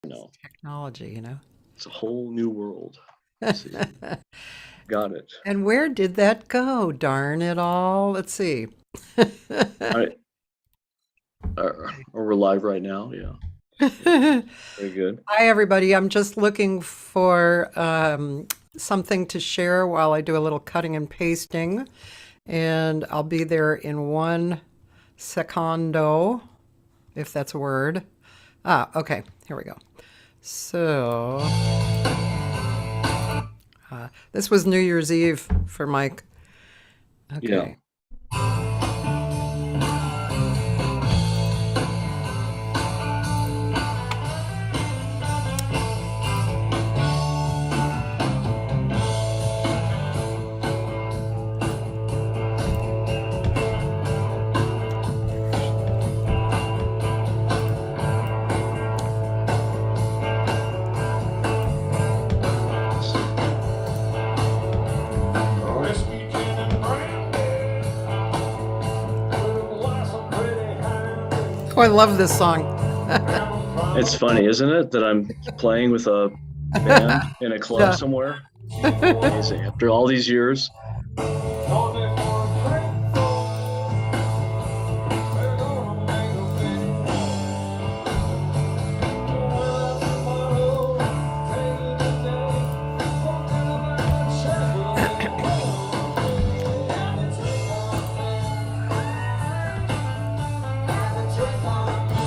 No, Technology. it's a whole new world. Let's see. Got it. And where did that go? Darn it all. Let's see. All right. We're live right now. Yeah. So, Hi, very good. everybody. I'm just looking for something to share while I do a little cutting and pasting, and I'll be there in one secondo, if that's a word. Okay. Here we go. So, this was New Year's Eve for Mike. Yeah. Okay. Whiskey, gin, and brandy. With a glass of pretty handy. Oh, I love this song. Never It's found funny, isn't it, that I'm playing with a band in a club Yeah. somewhere? Amazing. After all these years. no day for a grateful. We're gonna make a big well, that's tomorrow. Take it today. Forget about Chevrolet. Have a drink on me. Have a drink on me.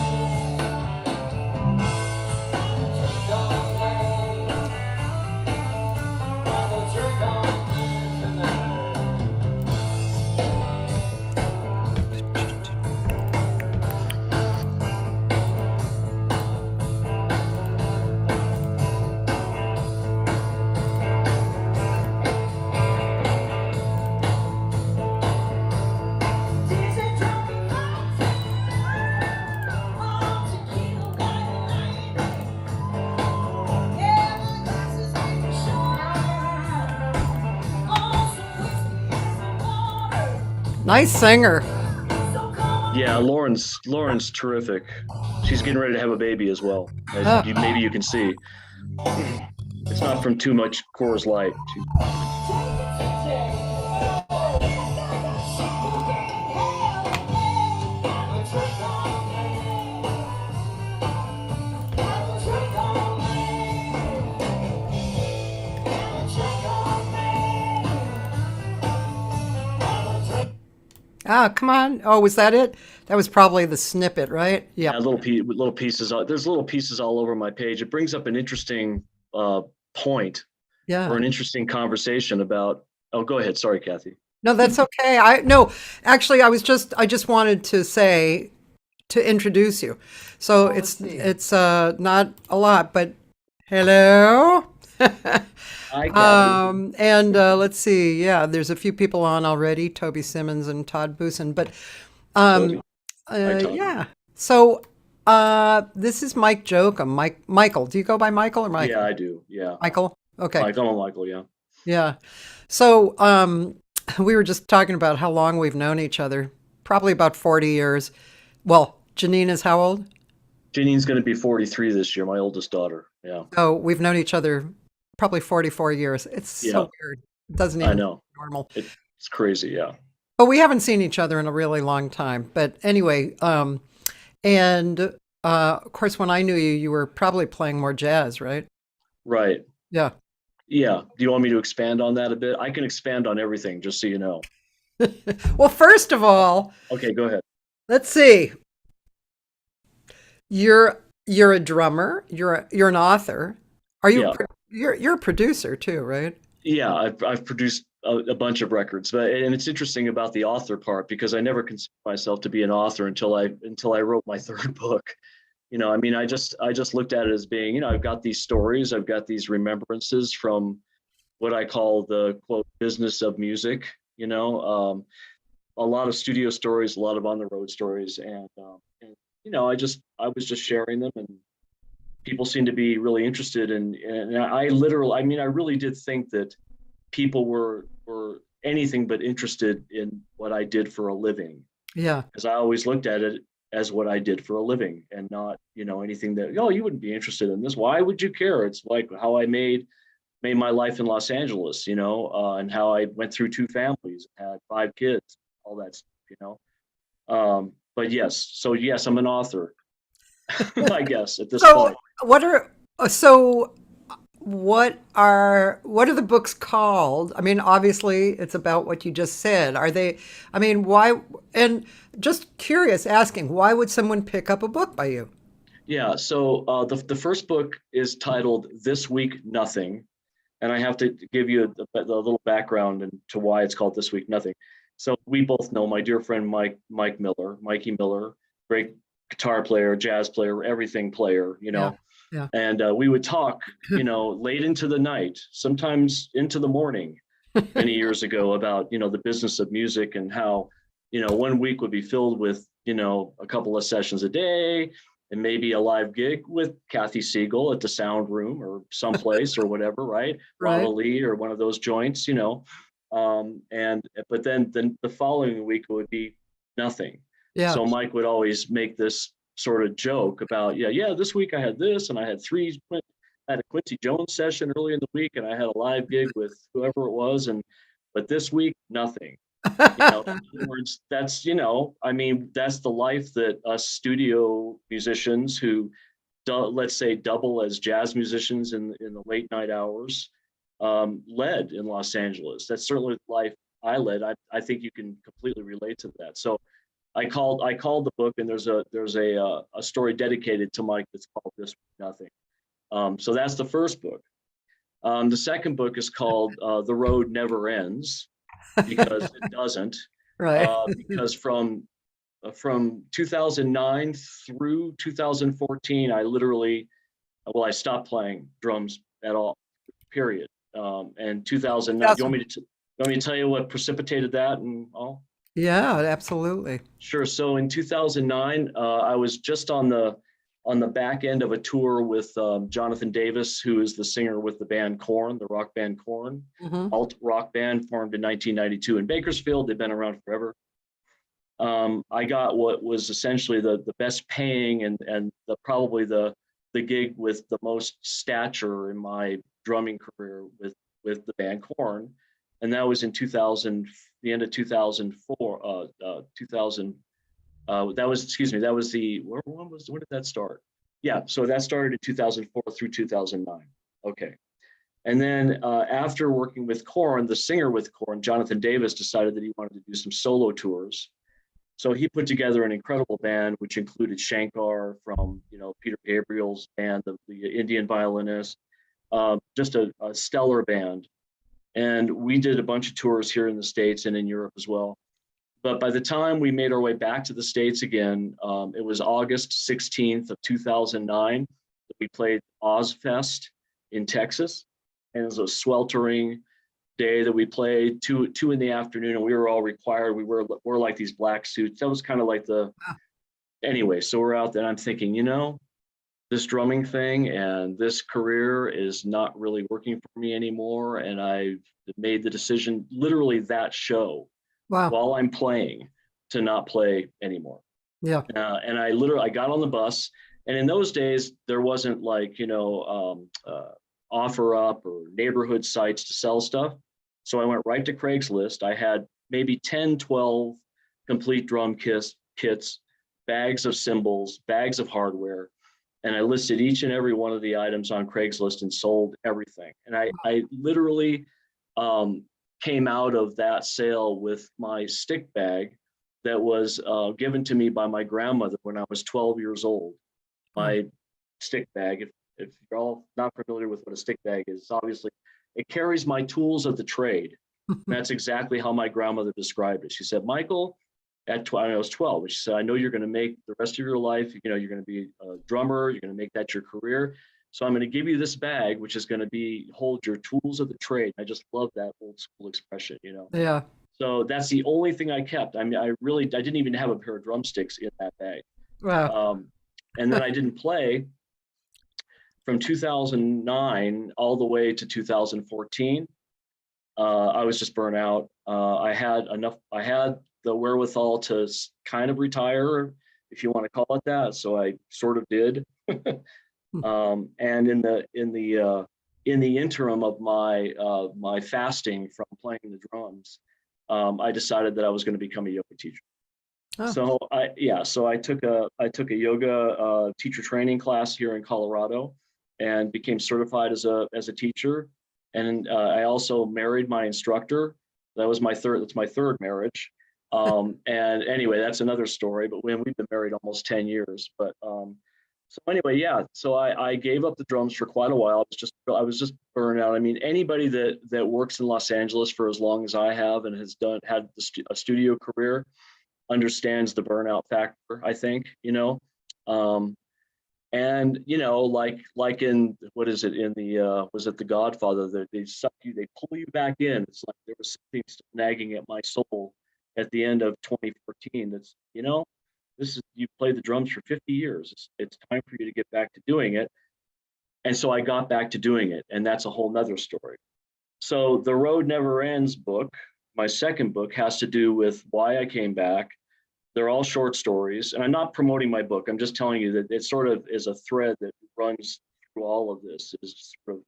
Drink on me. Have a drink on me tonight. Nice singer. Yeah, Lauren's terrific. She's getting ready to have a baby as well, as Oh, you maybe you can see. It's not from too much Coors Light. come on. Oh, was that it? That was probably the snippet, right? Yeah, Yep. little pieces. There's little pieces all over my page. It brings up an interesting point or Yeah. an interesting conversation about. Oh, go ahead. Sorry, Kathy. No, that's okay. I no, actually, I just wanted to say to introduce you. So Oh, let's see. it's not a lot, but hello. Hi, Kathy. And let's see. Yeah, there's a few people on already, Toby Simmons and Todd Boosin. But um, Toby. Hi, Todd. yeah. So this is Mike Jochum. Michael. Do you go by Michael or Yeah, Michael? I do. Yeah, Michael. Okay. Mike. I'm a Michael. Yeah. Yeah. So we were just talking about how long we've known each other. Probably about 40 years. Well, Janine is how old? Janine's going to be 43 this year. My oldest daughter. Yeah. So we've known each other probably 44 years. It's Yeah. so weird. It doesn't I even know. feel normal. It's crazy. Yeah. But we haven't seen each other in a really long time. But anyway, and of course, when I knew you, you were probably playing more jazz, right? Right. Yeah. Yeah. Do you want me to expand on that a bit? I can expand on everything, just so you know. Well, first of all, Okay, go ahead. let's see. You're a drummer. You're an author. Are you? Yeah. You're a producer too, right? Yeah. I've produced a bunch of records, and it's interesting about the author part because I never considered myself to be an author until I wrote my third book. I mean, I just looked at it as being, I've got these stories, I've got these remembrances from what I call the quote business of music. A lot of studio stories, a lot of on the road stories, and I was just sharing them, and people seem to be really interested and I mean, I really did think that people were anything but interested in what I did for a living, Yeah. because I always looked at it as what I did for a living, and not, anything that, oh, you wouldn't be interested in this. Why would you care? It's like how I made my life in Los Angeles, and how I went through 2 families, had 5 kids, all that stuff. But yes, I'm an author, I guess, at this So point. what are so what are the books called? I mean, obviously it's about what you just said. Are they, I mean, why, and just curious asking, why would someone pick up a book by you? Yeah. So the first book is titled This Week Nothing. And I have to give you a little background into why it's called This Week Nothing. So we both know my dear friend Mikey Miller, great guitar player, jazz player, everything player, Yeah. Yeah. and we would talk, late into the night, sometimes into the morning, many years ago, about the business of music, and how one week would be filled with a couple of sessions a day, and maybe a live gig with Cathy Segal at the Sound Room or someplace or whatever, right? Right. Lee or one of those joints, and but then the following week would be nothing. Yeah. So Mike would always make this sort of joke about, yeah, this week I had this, and I had I had a Quincy Jones session early in the week, and I had a live gig with whoever it was, but this week nothing. In other words, that's I mean, that's the life that us studio musicians who let's say double as jazz musicians in the late night hours led in Los Angeles. That's certainly the life I led. I think you can completely relate to that. So I called the book, and there's a story dedicated to Mike that's called This Week Nothing. So that's the first book. The second book is called The Road Never Ends, because it doesn't. Right. Because from 2009 through 2014, I stopped playing drums at all, period. And 2009, you want me to tell you what precipitated that and all? Yeah, absolutely. Sure. So in 2009, I was just on the back end of a tour with Jonathan Davis, who is the singer with the band Korn, the rock band Korn, Hmm. alt rock band formed in 1992 in Bakersfield. They've been around forever. I got what was essentially the best paying and probably the gig with the most stature in my drumming career with the band Korn, and that was in 2000, the end of 2004, 2000. That was, excuse me, that was when did that start? Yeah, so that started in 2004 through 2009. Okay. And then after working with Korn, the singer with Korn, Jonathan Davis, decided that he wanted to do some solo tours. So he put together an incredible band, which included Shankar from, Peter Gabriel's band, the Indian violinist, just a stellar band. And we did a bunch of tours here in the States and in Europe as well. But by the time we made our way back to the States again, it was August 16th of 2009 that we played Ozfest in Texas. And it was a sweltering day that we played two in the afternoon, and we were all required. We wore like these black suits. That was kind of like anyway. So we're out there, and I'm thinking, this drumming thing and this career is not really working for me anymore. And I made the decision, literally that show, Wow. while I'm playing, to not play anymore. Yeah. And I got on the bus, and in those days there wasn't like OfferUp or neighborhood sites to sell stuff. So I went right to Craigslist. I had maybe 10, 12 complete drum kits, bags of cymbals, bags of hardware, and I listed each and every one of the items on Craigslist and sold everything. And I literally came out of that sale with my stick bag that was given to me by my grandmother when I was 12 years old. My stick bag, if you're all not familiar with what a stick bag is, obviously it carries my tools of the trade. And that's exactly how my grandmother described it. She said, Michael, I was 12, and she said, I know you're going to make the rest of your life, you're going to be a drummer, you're going to make that your career. So I'm going to give you this bag, which is going to hold your tools of the trade. I just love that old school expression, Yeah. So that's the only thing I kept. I mean, I didn't even have a pair of drumsticks in that bag. Wow. And then I didn't play from 2009 all the way to 2014. I was just burnt out. I had the wherewithal to kind of retire, if you want to call it that. So I sort of did. And in the interim of my fasting from playing the drums, I decided that I was going to become a yoga teacher. Oh, So I took a yoga teacher training class here in Colorado, and became certified as a teacher. And I also married my instructor. That's my third marriage. And anyway, that's another story. But we've been married almost 10 years. But so anyway, yeah. So I gave up the drums for quite a while. I was just burned out. I mean, anybody that works in Los Angeles for as long as I have and has had a studio career understands the burnout factor, I think, and like in, what is it, in the was it The Godfather, that they suck you, they pull you back in. It's like there was something still nagging at my soul at the end of 2014. That's, this is, you played the drums for 50 years. It's time for you to get back to doing it. And so I got back to doing it, and that's a whole nother story. So The Road Never Ends book, my second book, has to do with why I came back. They're all short stories, and I'm not promoting my book. I'm just telling you that it sort of is a thread that runs through all of this, is sort of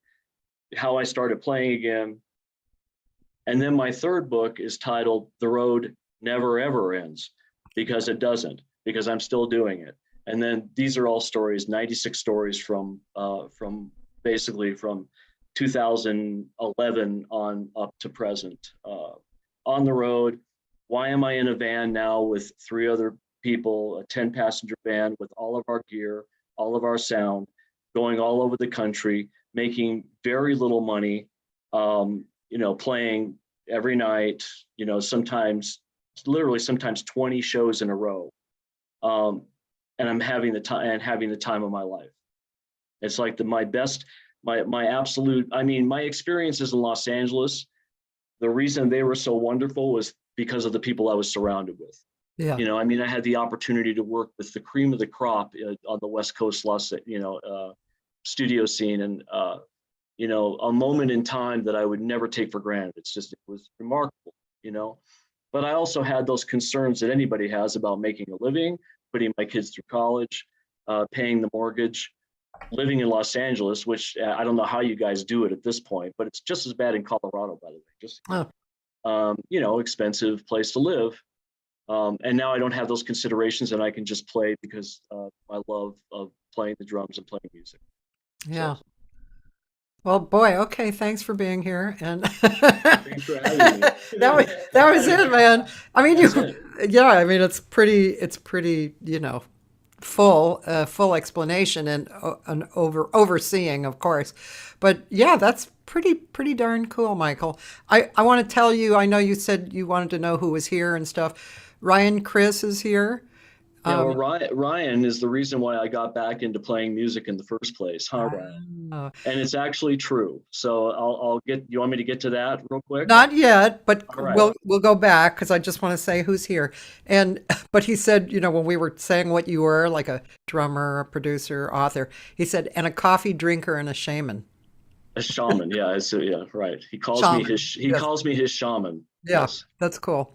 how I started playing again. And then my third book is titled The Road Never Ever Ends, because it doesn't, because I'm still doing it. And then these are all stories, 96 stories from basically from 2011 on up to present. On the road, why am I in a van now with 3 other people, a 10-passenger van with all of our gear, all of our sound, going all over the country, making very little money, playing every night, sometimes 20 shows in a row. And I'm having the time of my life. It's like my absolute, my experiences in Los Angeles, the reason they were so wonderful was because of the people I was surrounded with. yeah. I had the opportunity to work with the cream of the crop on the West Coast studio scene, and a moment in time that I would never take for granted. It was remarkable, But I also had those concerns that anybody has about making a living, putting my kids through college, paying the mortgage, living in Los Angeles, which I don't know how you guys do it at this point, but it's just as bad in Colorado, by the way. Expensive place to live. And now I don't have those considerations, and I can just play because my love of playing the drums and playing music. Yeah. So, well, boy, okay, thanks for being here. And thanks for having me. that was it, man. It's pretty, full explanation and an overseeing, of course. But yeah, that's pretty darn cool, Michael. I want to tell you, I know you said you wanted to know who was here and stuff. Ryan Chris is here. Yeah, well, Ryan is the reason why I got back into playing music in the first place, Ryan? And it's actually true. So I'll get. You want me to get to that real quick? Not yet, but right. we'll go back, because I just want to say who's here. But he said, when we were saying what you were, like a drummer, a producer, author, he said, and a coffee drinker and a shaman. A shaman, yeah, right. He calls me his shaman. Yeah, yes. That's cool.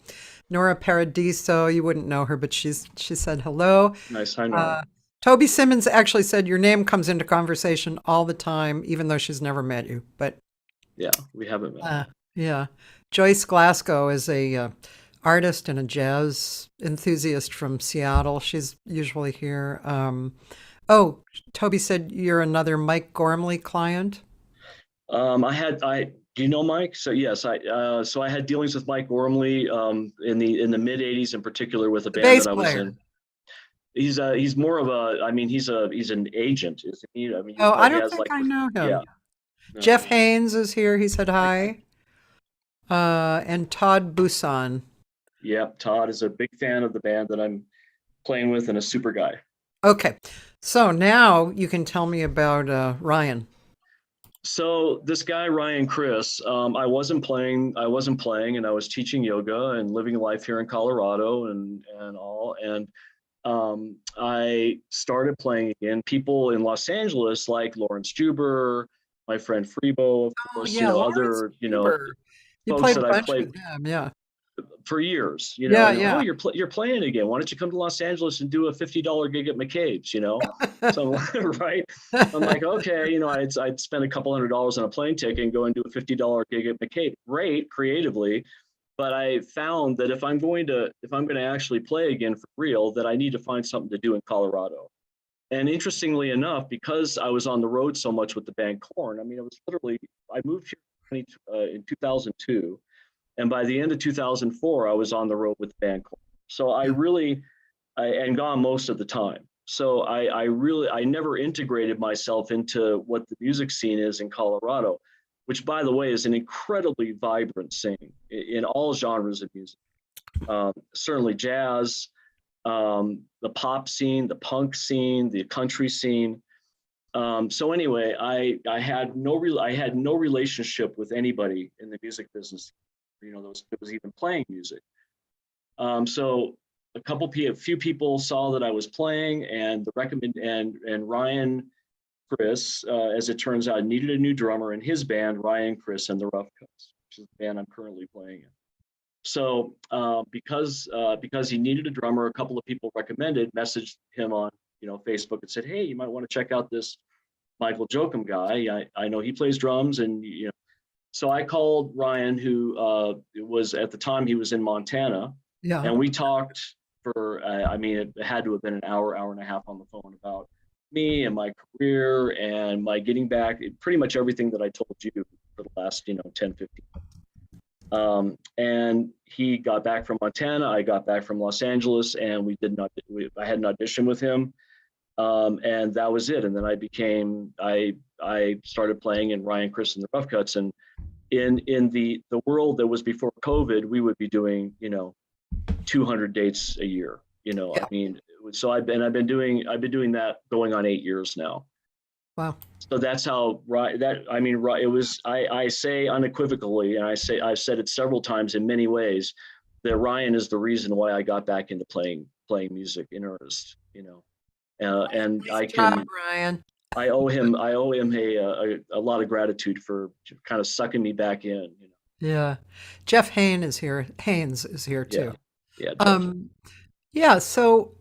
Nora Paradiso, you wouldn't know her, but she said hello. Nice, hi Nora. Toby Simmons actually said your name comes into conversation all the time, even though she's never met you. But yeah, we haven't met. Yeah, Joyce Glasgow is a artist and a jazz enthusiast from Seattle. She's usually here. Toby said you're another Mike Gormley client. Do you know Mike? So yes, I had dealings with Mike Gormley in the mid '80s, in particular, with a band that I was in. He's more of he's an agent, isn't he? I don't think I know him. Yeah. No. Jeff Haynes is here. He said hi. And Todd Busan. Yeah, Todd is a big fan of the band that I'm playing with, and a super guy. Okay, so now you can tell me about Ryan. So this guy, Ryan Chris, I wasn't playing, and I was teaching yoga and living life here in Colorado and all. And I started playing again. People in Los Angeles, like Lawrence Juber, my friend Freebo, of course, other, Juber. You folks played that I played with him, yeah. for years, Yeah, and, oh, yeah. you're playing again. Why don't you come to Los Angeles and do a $50 gig at McCabe's, So, right. I'm like, okay, I'd spend a couple $100s on a plane ticket and go and do a $50 gig at McCabe. Great, creatively. But I found that if I'm going to actually play again for real, that I need to find something to do in Colorado. And interestingly enough, because I was on the road so much with the band Korn, I mean, it was literally, I moved here in 2002. And by the end of 2004, I was on the road with the band Korn. So and gone most of the time. So I never integrated myself into what the music scene is in Colorado, which, by the way, is an incredibly vibrant scene in all genres of music. Certainly jazz, the pop scene, the punk scene, the country scene. So anyway, I had no relationship with anybody in the music business, that was even playing music. So a few people saw that I was playing, and and Ryan Chris, as it turns out, needed a new drummer in his band, Ryan Chris and the Rough Cuts, which is the band I'm currently playing in. So because he needed a drummer, a couple of people messaged him on Facebook and said, hey, you might want to check out this MICHAEL JOCHUM guy. I know he plays drums, and so I called Ryan, who was at the time he was in Montana, Yeah. and we talked for it had to have been an hour and a half on the phone about me and my career and my getting back, pretty much everything that I told you for the last 10, 15. And he got back from Montana, I got back from Los Angeles, and I had an audition with him. And that was it. And then I started playing in Ryan Chris and the Rough Cuts. And in the world that was before COVID, we would be doing, 200 dates a year, Yeah. I mean, so I've been doing that going on 8 years now. Wow. So that's how it was. I say unequivocally, and I've said it several times in many ways, that Ryan is the reason why I got back into playing music in earnest. And Nice I job, Ryan. I owe him a lot of gratitude for kind of sucking me back in. Yeah. Jeff Haynes is here too. Yeah. Yeah, so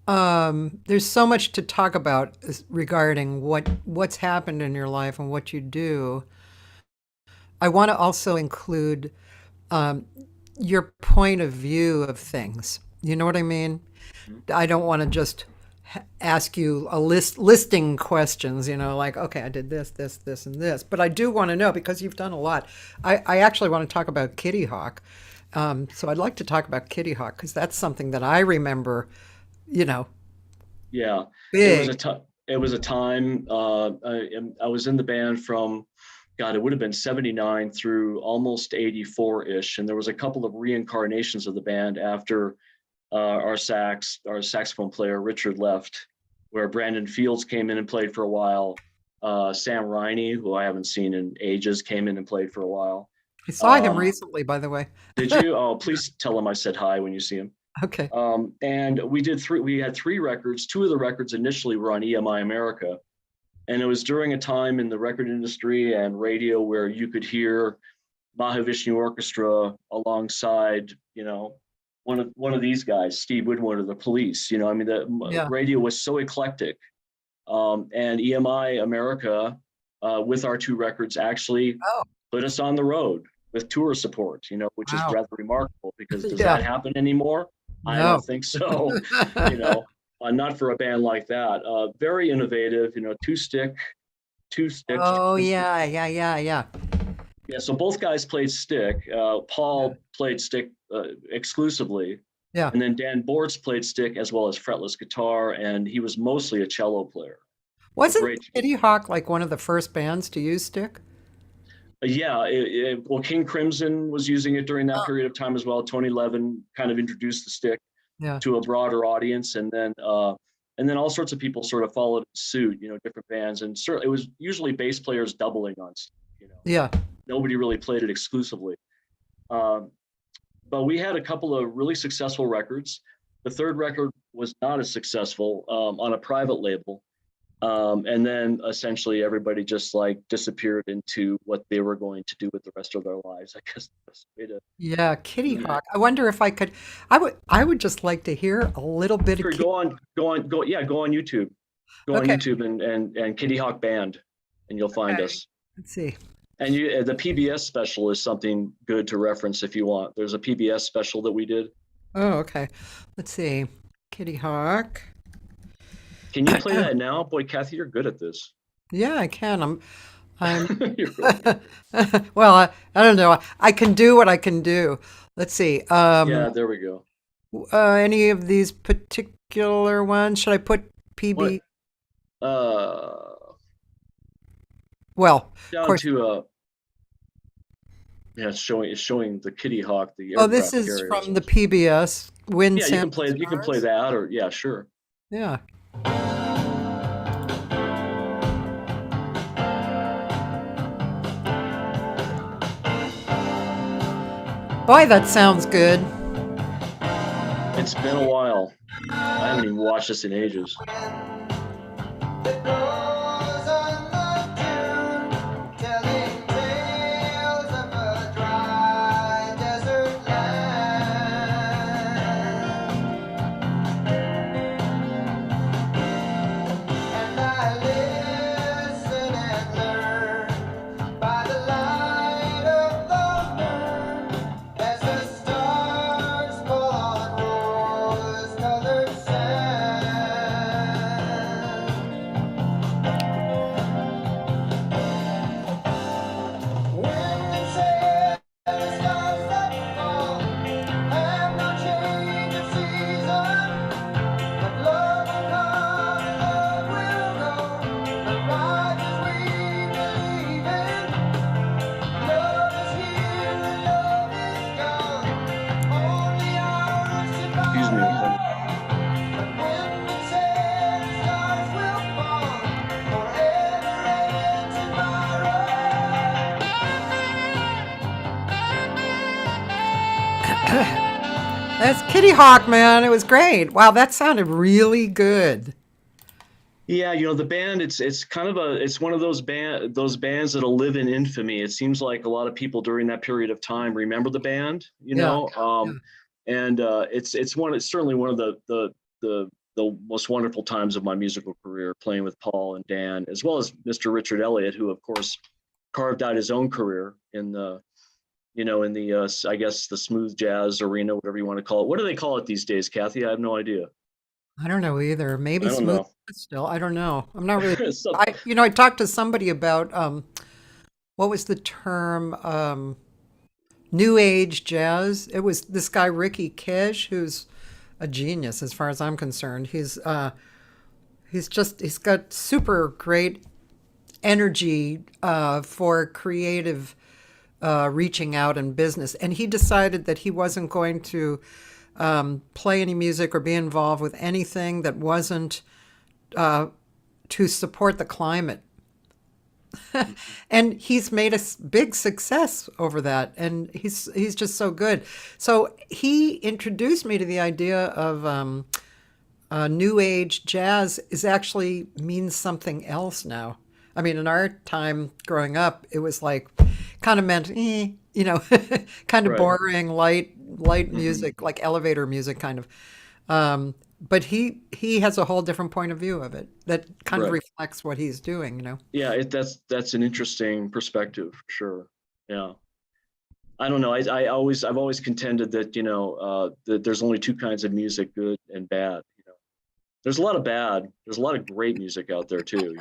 there's so much to talk about regarding what's happened in your life and what you do. I want to also include your point of view of things. You know what I mean? I don't want to just ask you listing questions, like, okay, I did this, and this. But I do want to know, because you've done a lot. I actually want to talk about Kitty Hawk. So I'd like to talk about Kitty Hawk, because that's something that I remember, Yeah. big. It was a time. I was in the band from, God, it would have been 79 through almost 84-ish. And there was a couple of reincarnations of the band after our saxophone player, Richard, left, where Brandon Fields came in and played for a while. Sam Riney, who I haven't seen in ages, came in and played for a while. I saw him recently, by the way. Did you? Oh, please tell him I said hi when you see him. Okay. And we had 3 records. 2 of the records initially were on EMI America. And it was during a time in the record industry and radio where you could hear Mahavishnu Orchestra alongside, one of these guys, Steve Winwood of the Police. The radio was so eclectic. And EMI America, with our 2 records, actually put us on the road with tour support, which is rather remarkable, because does that happen anymore? No. I don't think so. Not for a band like that. Very innovative, 2-stick. Oh, yeah. Yeah, so both guys played stick. Paul played stick exclusively. Yeah. And then Dan Bortz played stick as well as fretless guitar, and he was mostly a cello player. Wasn't Kitty Hawk like one of the first bands to use stick? Yeah, well, King Crimson was using it during that period of time as well. Tony Levin kind of introduced the stick to a broader audience, and then all sorts of people sort of followed suit. Different bands, and certainly it was usually bass players doubling on stick. Yeah. Nobody really played it exclusively. But we had a couple of really successful records. The 3rd record was not as successful, on a private label. And then essentially everybody just like disappeared into what they were going to do with the rest of their lives. I guess that's the way to. Yeah, Kitty Yeah. Hawk. I wonder if I could. I would just like to hear a little bit of Sure, Kitty. yeah, go on YouTube. Go on Okay, YouTube and Kitty Hawk Band, and you'll find okay. us. Let's see. And the PBS special is something good to reference if you want. There's a PBS special that we did. Oh, okay. Let's see. Kitty Hawk. Can you play that now? Boy, Kathy, you're good at this. Yeah, I can. I'm. You're really good. Well, I don't know. I can do what I can do. Let's see. Yeah, there we go. Any of these particular ones? Should I put What? PB? Uh, Well, of down course. to yeah, it's showing the Kitty Hawk, the Oh, this aircraft is carrier. from the PBS. Wind, Yeah, Sand, and you can play Stars. that, or yeah, sure. Yeah. Boy, that sounds good. It's been a while. I haven't even watched this in ages. That goes unloved, telling tales of a dry desert land. And I listen and learn by the light of the moon as the stars fall on rose-colored sand. Wind and sail, the stars that fall have no change of season. But love will come and love will go. The righteous we believe in. Love is here and love is gone. Only ours Excuse me. tomorrow. But wind and sail, the stars will fall forever and tomorrow. That's Kitty Hawk, man. It was great. Wow, that sounded really good. Yeah, the band, it's kind of it's one of those bands that'll live in infamy. It seems like a lot of people during that period of time remember the band, Yeah. Yeah. and it's certainly one of the most wonderful times of my musical career, playing with Paul and Dan, as well as Mr. Richard Elliott, who of course carved out his own career in the I guess the smooth jazz arena, whatever you want to call it. What do they call it these days, Kathy? I have no idea. I don't know either. Maybe I don't smooth know. still. I don't know. I'm not really. So, I talked to somebody about what was the term new age jazz. It was this guy Ricky Kish, who's a genius as far as I'm concerned. He's got super great energy for creative reaching out in business. And he decided that he wasn't going to play any music or be involved with anything that wasn't to support the climate. And he's made a big success over that, and he's just so good. So he introduced me to the idea of new age jazz is actually means something else now. I mean, in our time growing up, it was like kind of meant, kind of right. boring, light music, like elevator music, kind of. But he has a whole different point of view of it that kind of Right. reflects what he's doing. Yeah, that's an interesting perspective for sure. Yeah. I don't know. I've always contended that, that there's only two kinds of music, good and bad. There's a lot of bad. There's a lot of great music out there too,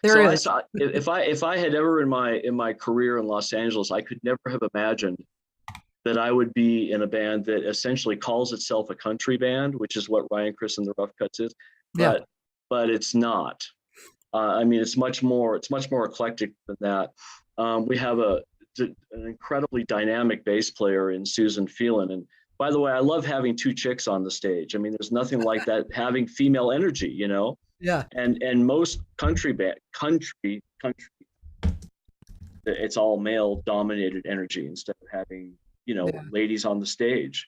There So I is. saw if I had ever in my career in Los Angeles, I could never have imagined that I would be in a band that essentially calls itself a country band, which is what Ryan Chris and the Rough Cuts is, Yeah. but it's not. I mean, it's much more eclectic than that. We have an incredibly dynamic bass player in Susan Phelan, and by the way, I love having two chicks on the stage. I mean, there's nothing like that, having female energy, Yeah. and most country, it's all male dominated energy instead of having Yeah. ladies on the stage.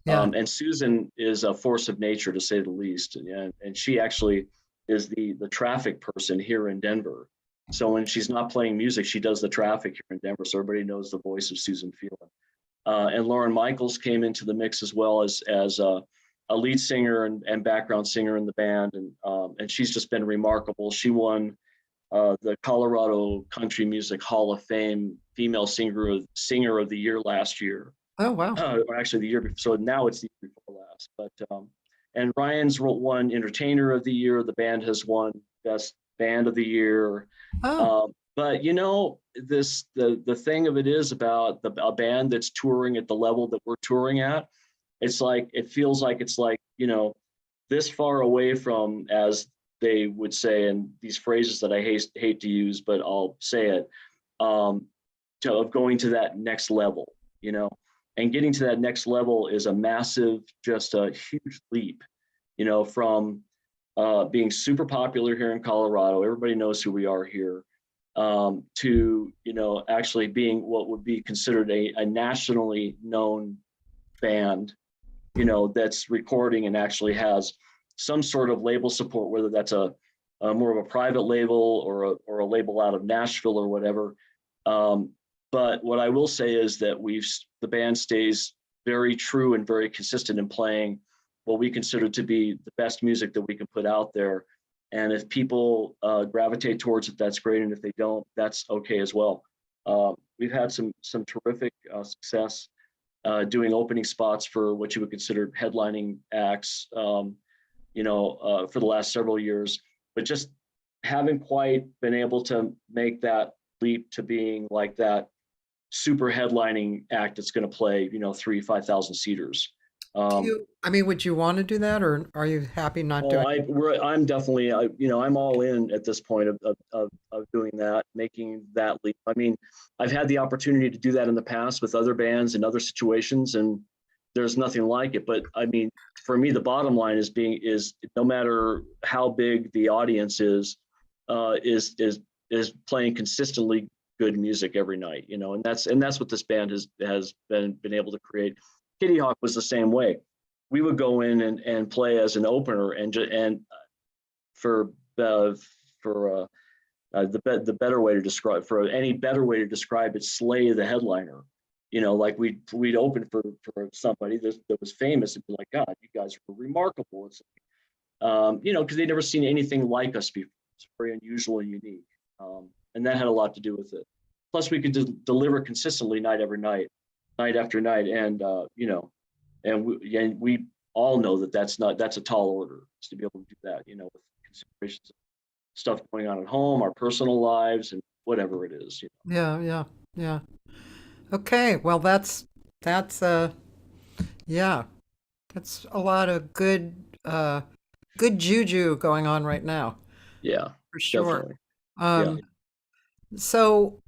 Yeah. And Susan is a force of nature, to say the least, and she actually the traffic person here in Denver. So when she's not playing music, she does the traffic here in Denver. So everybody knows the voice of Susan Phelan. And Lauren Michaels came into the mix as well as a lead singer and background singer in the band, and she's just been remarkable. She won the Colorado Country Music Hall of Fame Female Singer of the Year last year. Oh, wow. Or actually the year before. So now it's the year before last. But and Ryan's won Entertainer of the Year. The band has won Best Band of the Year. Oh, But you know, the thing of it is about a band that's touring at the level that we're touring at. It's like it feels like it's like, you know, this far away from, as they would say, and these phrases that I hate to use, but I'll say it, of going to that next level, you know, and getting to that next level is a massive, just a huge leap, you know, from being super popular here in Colorado. Everybody knows who we are here. To, you know, actually being what would be considered a nationally known band, you know, that's recording and actually has some sort of label support, whether that's a more of a private label or a label out of Nashville or whatever. But what I will say is that the band stays very true and very consistent in playing what we consider to be the best music that we can put out there. And if people gravitate towards it, that's great. And if they don't, that's okay as well. We've had some terrific success doing opening spots for what you would consider headlining acts, you know, for the last several years, but just haven't quite been able to make that leap to being like that super headlining act that's going to play, you know, 5,000 seaters. I mean, would you want to do that, or are you happy not doing it? I'm definitely, you know, I'm all in at this point of doing that, making that leap. I mean, I've had the opportunity to do that in the past with other bands and other situations, and there's nothing like it. But I mean, for me, the bottom line is no matter how big the audience is playing consistently good music every night, you know, and that's what this band has been able to create. Kitty Hawk was the same way. We would go in and play as an opener, and for the better way to describe, for any better way to describe it, slay the headliner. You know, like we'd open for somebody that was famous and be like, God, you guys were remarkable. It's you know, because they'd never seen anything like us before. It's very unusual and unique, and that had a lot to do with it. Plus, we could deliver consistently night after night, and you know, and we all know that's a tall order, is to be able to do that, you know, with considerations of stuff going on at home, our personal lives, and whatever it is, you Yeah. Okay, well, yeah, that's a lot of good juju going on right now, know. Yeah, for sure. definitely. Yeah. Um, so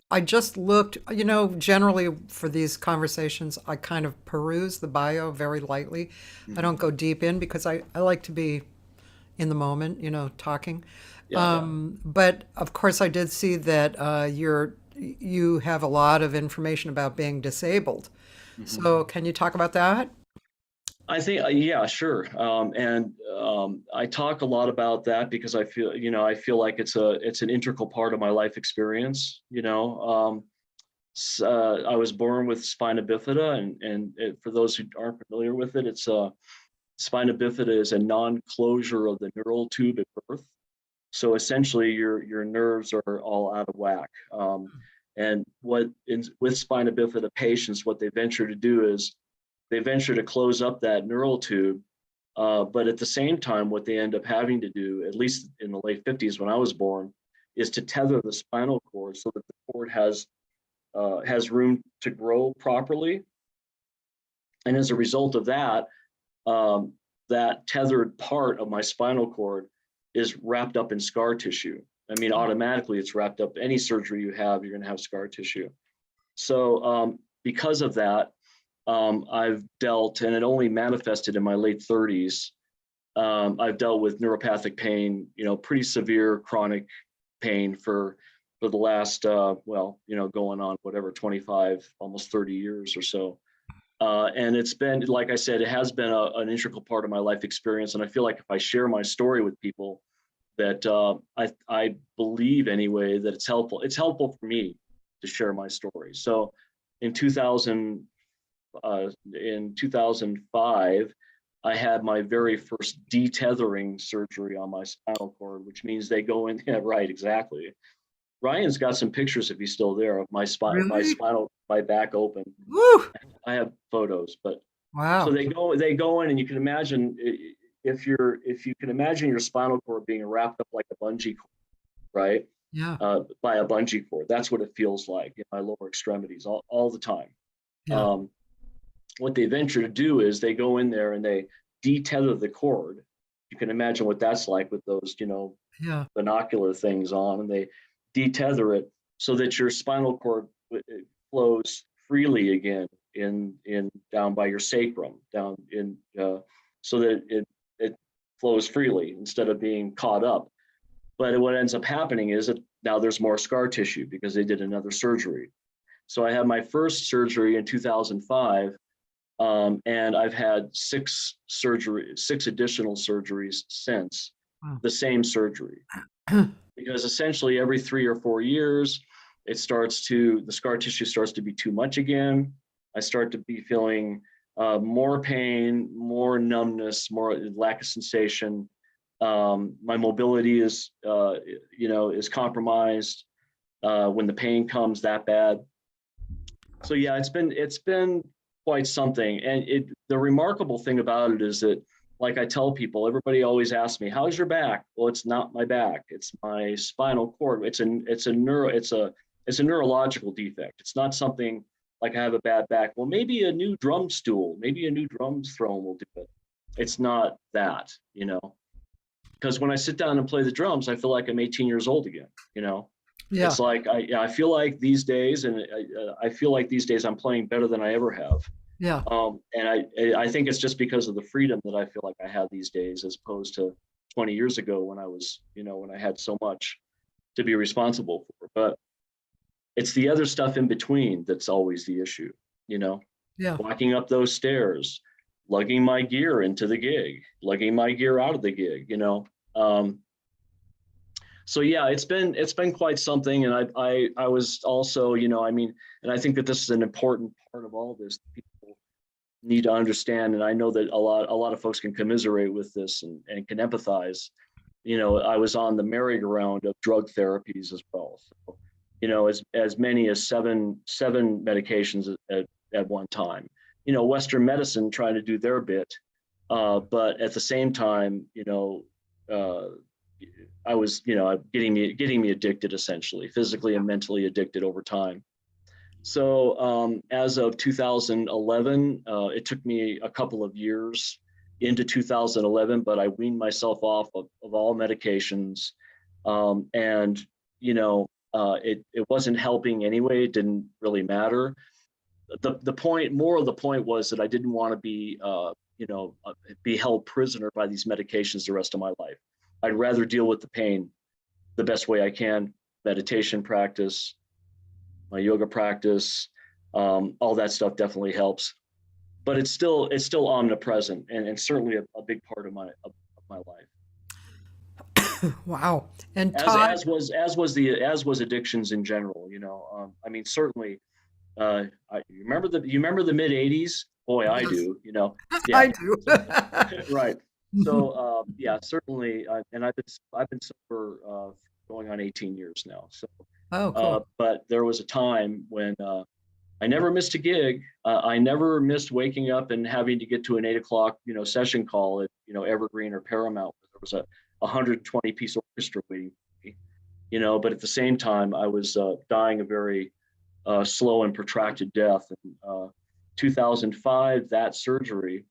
I just looked, you know, generally for these conversations, I kind of peruse the bio very lightly. I don't go deep in because I like to be in the moment, you know, talking. Yeah. But of course, I did see that you have a lot of information about being disabled. Mhm. So can you talk about that? I think, yeah, sure. And I talk a lot about that because I feel like it's an integral part of my life experience. You know, I was born with spina bifida, and for those who aren't familiar with it, it's spina bifida is a non-closure of the neural tube at birth. So essentially, your nerves are all out of whack. And with spina bifida patients, what they venture to do is they venture to close up that neural tube, but at the same time, what they end up having to do, at least in the late 50s when I was born, is to tether the spinal cord so that the cord has room to grow properly. And as a result of that, that tethered part of my spinal cord is wrapped up in scar tissue. I mean, automatically it's wrapped up. Any surgery you have, you're going to have scar tissue. So because of that, I've dealt, and it only manifested in my late 30s. I've dealt with neuropathic pain, you know, pretty severe chronic pain for the last, well, you know, going on whatever, 25, almost 30 years or so. And it's been, like I said, it has been an integral part of my life experience. And I feel like if I share my story with people, that I believe anyway that it's helpful. It's helpful for me to share my story. So in 2005, I had my very first detethering surgery on my spinal cord, which means they go in. Yeah, right, exactly. Ryan's got some pictures, if he's still there, of my Really? my back open. Woo! I have photos, but so Wow. they go in, and you can imagine, if you can imagine your spinal cord being wrapped up like a bungee cord, right? Yeah. By a bungee cord. That's what it feels like in my lower extremities all the time. Yeah. What they venture to do is they go in there and they detether the cord. You can imagine what that's like with those, Yeah. binocular things on, and they detether it so that your spinal cord flows freely again in down by your sacrum, down in so that it flows freely instead of being caught up. But what ends up happening is that now there's more scar tissue because they did another surgery. So I had my first surgery in 2005, and I've had six additional surgeries since, Wow. the same surgery. Because essentially every 3 or 4 years, the scar tissue starts to be too much again. I start to be feeling more pain, more numbness, more lack of sensation. My mobility is compromised when the pain comes that bad. So yeah, it's been quite something. And the remarkable thing about it is that, like I tell people, everybody always asks me, "How's your back?" Well, it's not my back; it's my spinal cord. It's a neurological defect. It's not something like I have a bad back. Well, maybe a new drum stool, maybe a new drums throne will do it. It's not that, because when I sit down and play the drums, I feel like I'm 18 years old again. Yeah. It's like I feel like these days, and I feel like these days I'm playing better than I ever have. Yeah. And I think it's just because of the freedom that I feel like I have these days, as opposed to 20 years ago when I was, when I had so much to be responsible for. But it's the other stuff in between that's always the issue, Yeah. walking up those stairs, lugging my gear into the gig, lugging my gear out of the gig, So yeah, it's been quite something. And I was also, and I think that this is an important part of all this. People need to understand, and I know that a lot of folks can commiserate with this and can empathize. I was on the merry-go-round of drug therapies as well. So, as many as seven medications at one time. Western medicine trying to do their bit, but at the same time, I was, getting me addicted, essentially, physically and mentally addicted over time. So as of 2011, it took me a couple of years into 2011, but I weaned myself off of all medications. And, it wasn't helping anyway. It didn't really matter. The point was that I didn't want to be held prisoner by these medications the rest of my life. I'd rather deal with the pain the best way I can. Meditation practice, my yoga practice, all that stuff definitely helps. But it's still omnipresent and certainly a big part of my life. Wow. And As Todd, as was addictions in general. Certainly. You remember the mid '80s? Boy, I yes, do. Yeah. I do. Right. So yeah, certainly, and I've been sober going on 18 years now. So, Oh, cool. but there was a time when I never missed a gig. I never missed waking up and having to get to an 8 o'clock session call at Evergreen or Paramount. There was a 120-piece orchestra waiting for me. But at the same time, I was dying a very slow and protracted death. In 2005, that surgery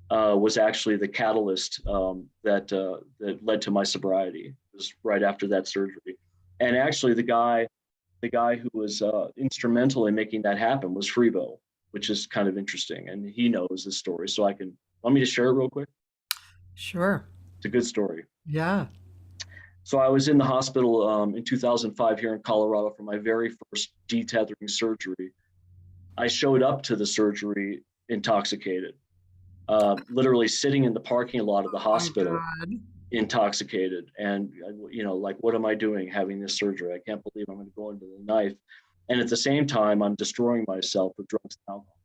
was actually the catalyst that led to my sobriety. It was right after that surgery. And actually, the guy who was instrumental in making that happen was Freebo, which is kind of interesting. And he knows this story. So want me to share it real quick? Sure. It's a good story. Yeah. So I was in the hospital in 2005 here in Colorado for my very first detethering surgery. I showed up to the surgery intoxicated, literally sitting in the parking lot of the hospital, intoxicated. And, like, what am I doing having this surgery? I can't believe I'm going to go into the knife. And at the same time, I'm destroying myself with drugs and alcohol.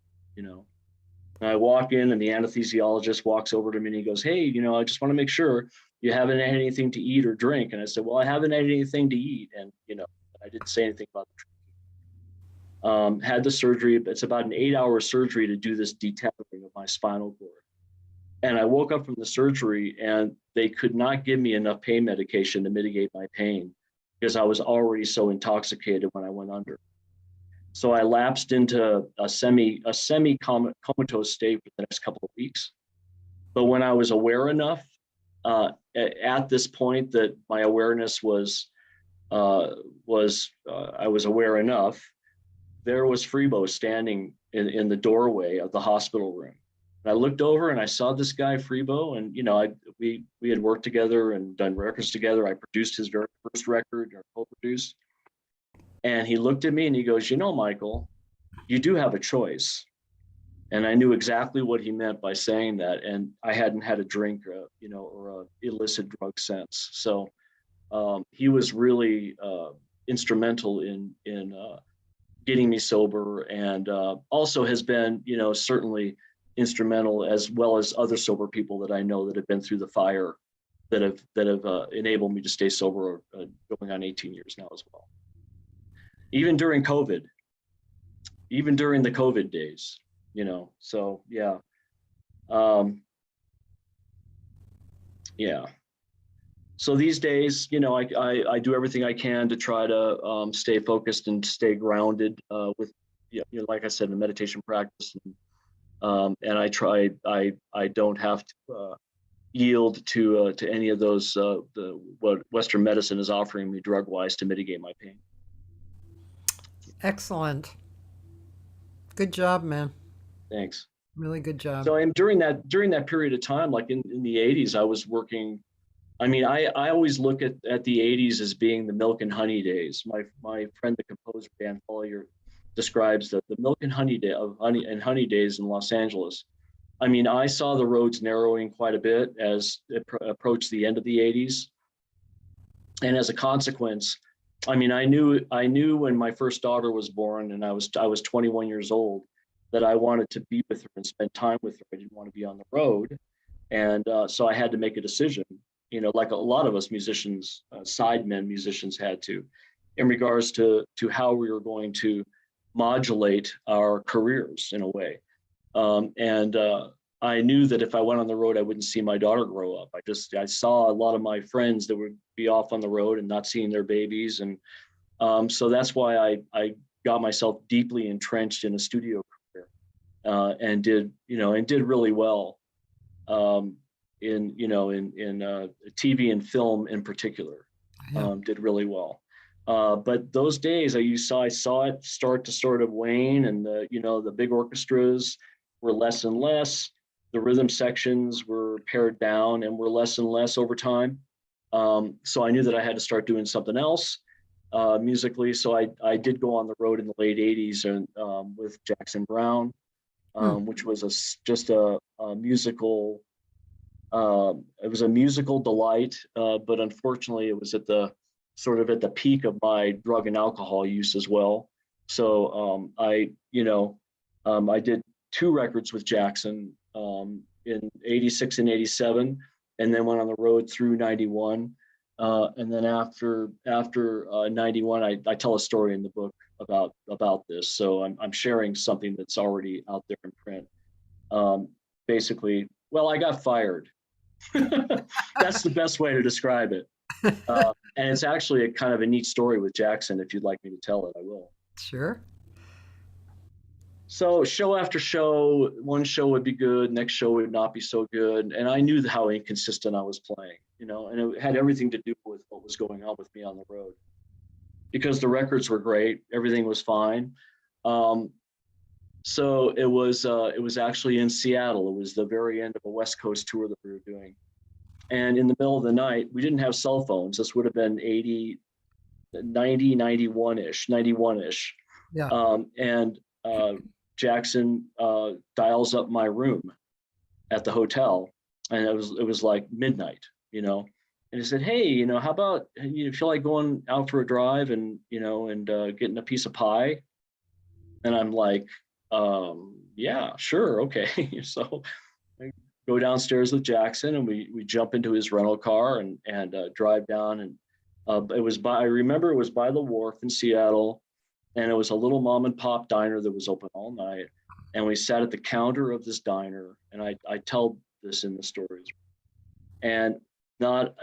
And I walk in, and the anesthesiologist walks over to me and he goes, "Hey, I just want to make sure you haven't had anything to eat or drink." And I said, "Well, I haven't had anything to eat." And, I didn't say anything about the had the surgery. It's about an 8-hour surgery to do this detethering of my spinal cord. And I woke up from the surgery, and they could not give me enough pain medication to mitigate my pain because I was already so intoxicated when I went under. So I lapsed into a semi comatose state for the next couple of weeks. But when I was aware enough, at this point that my awareness I was aware enough, there was Freebo standing in the doorway of the hospital room. And I looked over and I saw this guy, Freebo, and we had worked together and done records together. I produced his very first record, or co-produced. And he looked at me and he goes, "Michael, you do have a choice." And I knew exactly what he meant by saying that. And I hadn't had a drink, or a illicit drug since. So he was really instrumental in getting me sober, and also has been, certainly instrumental, as well as other sober people that I know that have been through the fire, that have enabled me to stay sober, going on 18 years now as well. Even during COVID, even during the COVID days, so yeah. Yeah. So these days, I do everything I can to try to stay focused and stay grounded, with, like I said, the meditation practice. And I don't have to yield to any of those, what Western medicine is offering me drug-wise to mitigate my pain. Excellent. Good job, man. Thanks. Really good job. So during that period of time, like in the 80s, I was working. I mean, I always look at the 80s as being the milk and honey days. My friend, the composer Dan Follier, describes the milk and honey days in Los Angeles. I mean, I saw the roads narrowing quite a bit as it approached the end of the 80s. And as a consequence, I mean, I knew when my first daughter was born, and I was 21 years old, that I wanted to be with her and spend time with her. I didn't want to be on the road. And so I had to make a decision, like a lot of us musicians, sidemen musicians had to, in regards to how we were going to modulate our careers in a way. And I knew that if I went on the road, I wouldn't see my daughter grow up. I saw a lot of my friends that would be off on the road and not seeing their babies. And so that's why I got myself deeply entrenched in a studio career, and did really well, in TV and film in particular. Yeah. Did really well. But those days I saw it start to sort of wane, and the big orchestras were less and less. The rhythm sections were pared down and were less and less over time. So I knew that I had to start doing something else musically. So I did go on the road in the late 80s and with Jackson Browne, which was just a musical. It was a musical delight, but unfortunately, it was at the peak of my drug and alcohol use as well. So I did 2 records with Jackson in 86 and 87, and then went on the road through 91. And then after 91, I tell a story in the book about this. So I'm sharing something that's already out there in print. Basically, well, I got fired. That's the best way to describe it. And it's actually a kind of a neat story with Jackson. If you'd like me to tell it, I will. Sure. So show after show, one show would be good, next show would not be so good. And I knew how inconsistent I was playing, and it had everything to do with what was going on with me on the road. Because the records were great, everything was fine. So it was actually in Seattle. It was the very end of a West Coast tour that we were doing. And in the middle of the night, we didn't have cell phones. This would have been 91-ish. Yeah. And Jackson dials up my room at the hotel, and it was like midnight, and he said, "Hey, how about you feel like going out for a drive and and getting a piece of pie?" And I'm like, "Yeah, sure, okay." So I go downstairs with Jackson, and we jump into his rental car and drive down, and I remember it was by the wharf in Seattle, and it was a little mom and pop diner that was open all night. And we sat at the counter of this diner, and I tell this in the stories, and not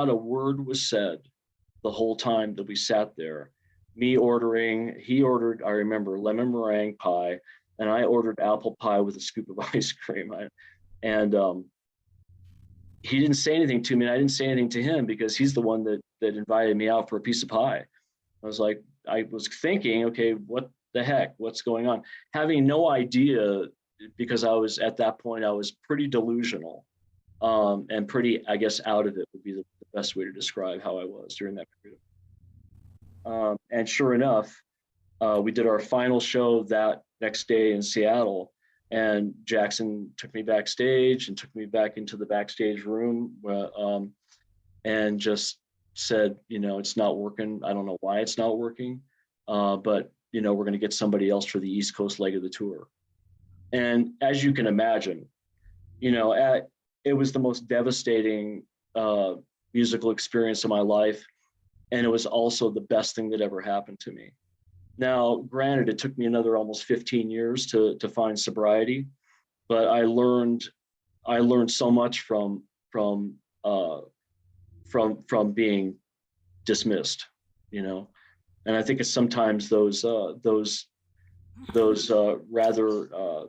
a word was said the whole time that we sat there. Me ordering, he ordered, I remember, lemon meringue pie, and I ordered apple pie with a scoop of ice cream. And he didn't say anything to me, and I didn't say anything to him because he's the one that invited me out for a piece of pie. I was thinking, okay, what the heck, what's going on? Having no idea, because at that point, I was pretty delusional, and pretty, I guess, out of it would be the best way to describe how I was during that period. And sure enough, we did our final show that next day in Seattle, and Jackson took me backstage and took me back into the backstage room, and just said, it's not working. I don't know why it's not working, but we're going to get somebody else for the East Coast leg of the tour. And as you can imagine, it was the most devastating musical experience of my life, and it was also the best thing that ever happened to me. Now, granted, it took me another almost 15 years to find sobriety, but I learned so much from being dismissed, and I think it's sometimes those rather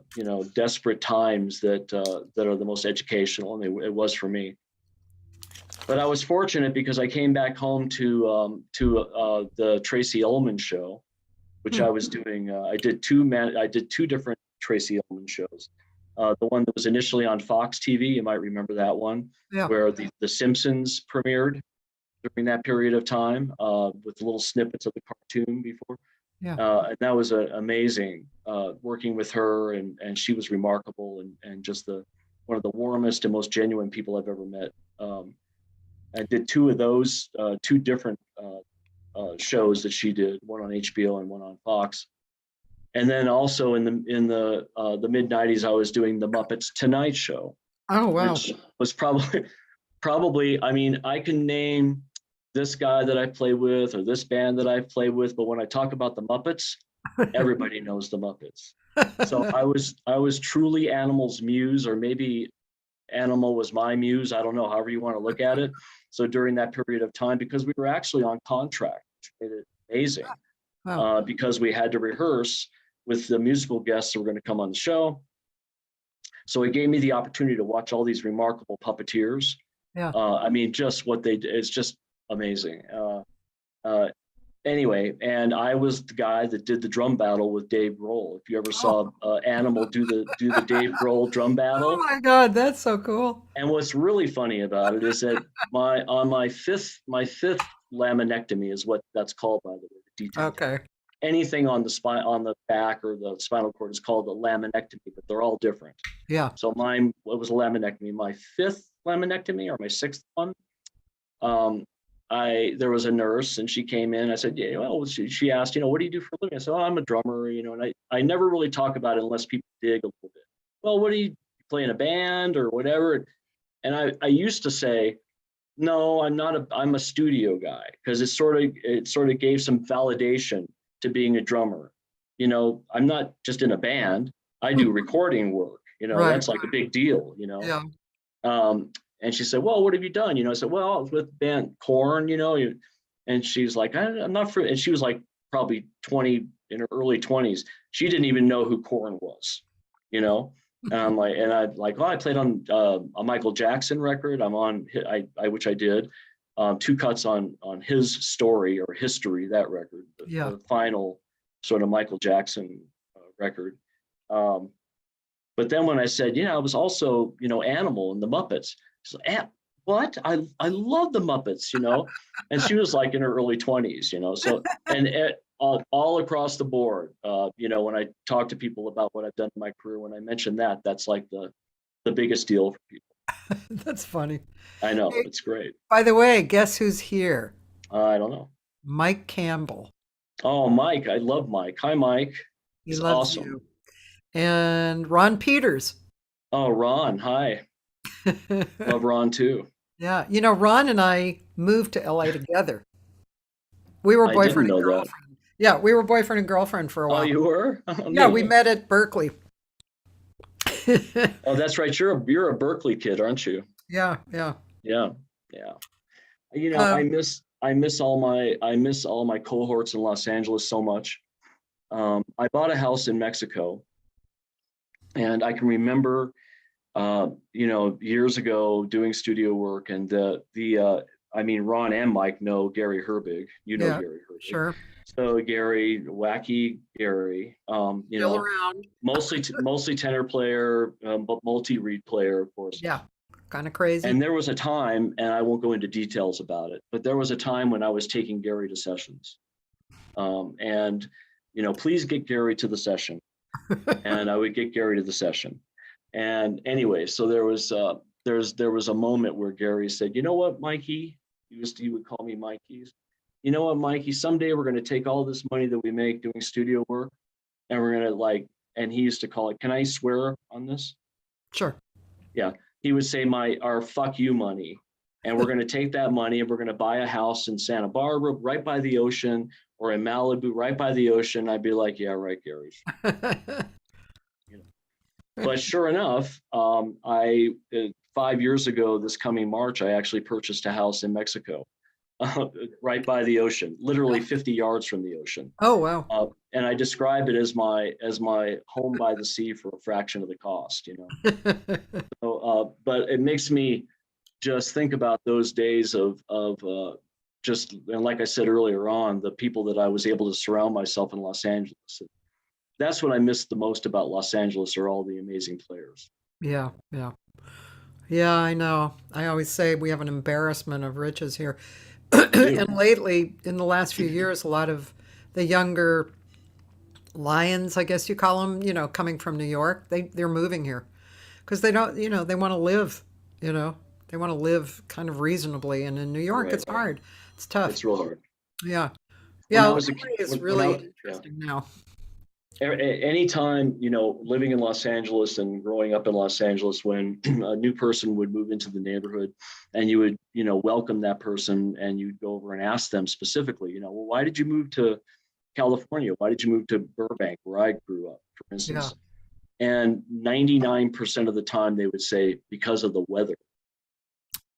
desperate times that are the most educational, and it was for me. But I was fortunate because I came back home to the Tracy Ullman show, which I was doing. I did two different Tracy Ullman shows. The one that was initially on Fox TV, you might remember that one, Yeah. where the Simpsons premiered during that period of time, with little snippets of the cartoon before. Yeah. And that was amazing, working with her, and she was remarkable, and just one of the warmest and most genuine people I've ever met. I did two of those, two different shows that she did, one on HBO and one on Fox. And then also in the mid '90s, I was doing the Muppets Tonight Show. Oh, wow. Which was probably, I mean, I can name this guy that I play with or this band that I play with, but when I talk about the Muppets, everybody knows the Muppets. So I was truly Animal's muse, or maybe Animal was my muse. I don't know, however you want to look at it. So during that period of time, because we were actually on contract, which made it amazing, Wow. because we had to rehearse with the musical guests that were going to come on the show. So it gave me the opportunity to watch all these remarkable puppeteers. Yeah. I mean, just what they did, it's just amazing. Anyway, and I was the guy that did the drum battle with Dave Grohl. If you ever saw Animal do the Dave Grohl drum battle. Oh my God, that's so cool. And what's really funny about it is that my fifth laminectomy is what that's called, by the way. The detail. Okay. Anything on the back or the spinal cord is called a laminectomy, but they're all different. Yeah. So mine was a laminectomy. My fifth laminectomy, or my sixth one, there was a nurse, and she came in. I said, yeah, well, she asked, what do you do for a living? I said, oh, I'm a drummer, and I never really talk about it unless people dig a little bit. Well, what do you play in a band or whatever? And I used to say, no, I'm a studio guy, because it sort of gave some validation to being a drummer. I'm not just in a band. I do recording work. Right. That's like a big deal. Yeah. And she said, well, what have you done? I said, well, I was with band Korn, and she's like, I'm not for, and she was like probably 20, in her early 20s. She didn't even know who Korn was, And I'm like, well, I played on a Michael Jackson record. I'm on, which I did, two cuts on his story or history, that record, the final sort of Michael Jackson record. But then when I said, I was also, Animal and the Muppets, she's like, what? I love the Muppets, And she was like in her early 20s, So, and all across the board. When I talk to people about what I've done in my career, when I mention that, that's like the biggest deal for people. That's funny. I know, Hey, it's great. by the way, guess who's here? I don't know. Mike Campbell. Oh, Mike, I love Mike. Hi, Mike. He He's loves awesome. you. And Ron Peters. Oh, Ron, hi. Love Ron too. Yeah, Ron and I moved to LA together. We were I didn't boyfriend and know that. girlfriend. Yeah, we were boyfriend and girlfriend for a Oh, while. you were? Oh, Yeah, we neat. met at Berkeley. Oh, that's right. You're a Berkeley kid, aren't you? Yeah, yeah. Yeah, yeah. Um, I miss all my cohorts in Los Angeles so much. I bought a house in Mexico, and I can remember, years ago doing studio work, and Ron and Mike know Gary Herbig. You know yeah, Gary Herbig. sure. So Gary, wacky Gary, Still around. mostly tenor player, but multi-reed player, of course. Yeah, kind of crazy. And there was a time, and I won't go into details about it, but there was a time when I was taking Gary to sessions. And, please get Gary to the session. And I would get Gary to the session. And anyway, so there was a moment where Gary said, "You know what, Mikey?" He would call me Mikey. "You know what, Mikey, someday we're going to take all this money that we make doing studio work, and we're going to and he used to call it, can I swear on this? Sure. Yeah. He would say our fuck you money. And we're going to take that money and we're going to buy a house in Santa Barbara, right by the ocean, or in Malibu, right by the ocean." I'd be like, "Yeah, right, Gary." But sure enough, 5 years ago, this coming March, I actually purchased a house in Mexico, right by the ocean, literally 50 yards from the ocean. Oh, wow. And I describe it as my home by the sea for a fraction of the cost, So, but it makes me just think about those days of and like I said earlier on, the people that I was able to surround myself in Los Angeles. That's what I miss the most about Los Angeles, are all the amazing players. Yeah, yeah. Yeah, I know. I always say we have an embarrassment of riches here. We do. And lately, in the last few years, a lot of the younger lions, I guess you call them, coming from New York, they're moving here because they don't, they want to live, you know, they want to live kind of reasonably. And in New York, Right. it's hard. It's tough. It's real hard. Yeah. When Yeah. I was a LA kid, is when I, really yeah. interesting now. Anytime, living in Los Angeles and growing up in Los Angeles, when a new person would move into the neighborhood and you would, welcome that person, and you'd go over and ask them specifically, well, why did you move to California? Why did you move to Burbank, where I grew up, for Yeah. instance? And 99% of the time they would say, because of the weather,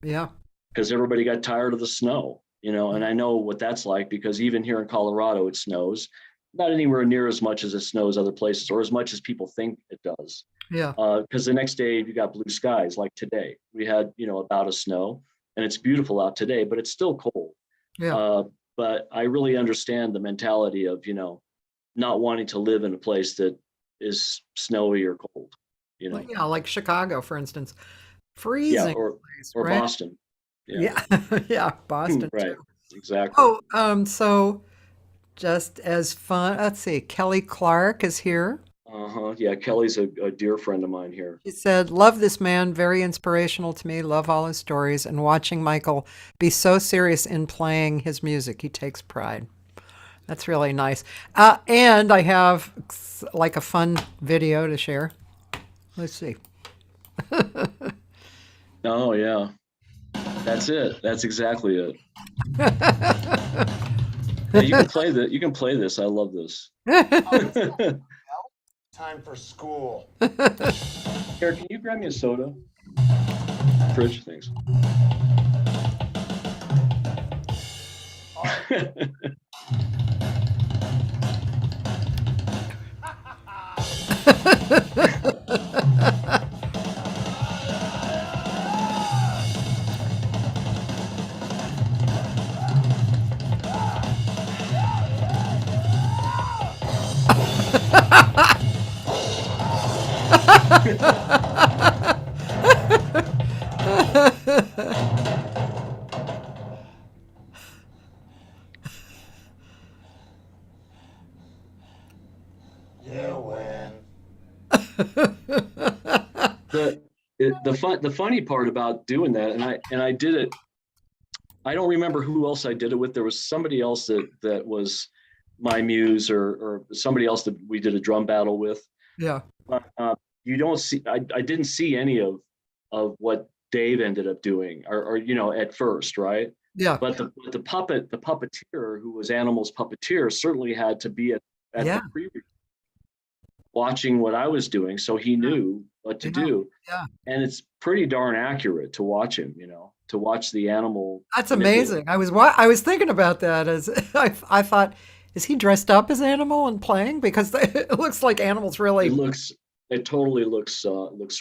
Yeah. because everybody got tired of the snow, and I know what that's like, because even here in Colorado, it snows. Not anywhere near as much as it snows other places, or as much as people think it does. Yeah. Because the next day you got blue skies, like today. We had, a bout of snow, and it's beautiful out today, but it's still cold. Yeah. But I really understand the mentality of, not wanting to live in a place that is snowy or cold, Well, yeah, like Chicago, for instance. Yeah, Freezing or place, or right? Boston. Yeah, Yeah. Yeah. Boston right, too. exactly. Oh, so just as fun. Let's see. Kelly Clark is here. Uh-huh. Yeah, Kelly's a dear friend of mine here. She said, "Love this man, very inspirational to me. Love all his stories and watching Michael be so serious in playing his music. He takes pride." That's really nice. And I have like a fun video to share. Let's see. Oh yeah, that's it. That's exactly it. Yeah, you can play that. You can play this. I love this. Time for school. Eric, can you grab me a soda? Fridge, thanks. The the funny part about doing that, and I did it. I don't remember who else I did it with. There was somebody else that was my muse, or somebody else that we did a drum battle with. Yeah. But you don't see. I didn't see any of what Dave ended up doing, or at first, right? Yeah. But the puppeteer, who was Animal's puppeteer, certainly had to be at Yeah. the pre watching what I was doing, so he knew what to Yeah. do. Yeah. And it's pretty darn accurate to watch him, to watch the animal That's manipulate. amazing. I was thinking about that as I thought, is he dressed up as Animal and playing? Because it looks like Animal's It really, looks, it totally looks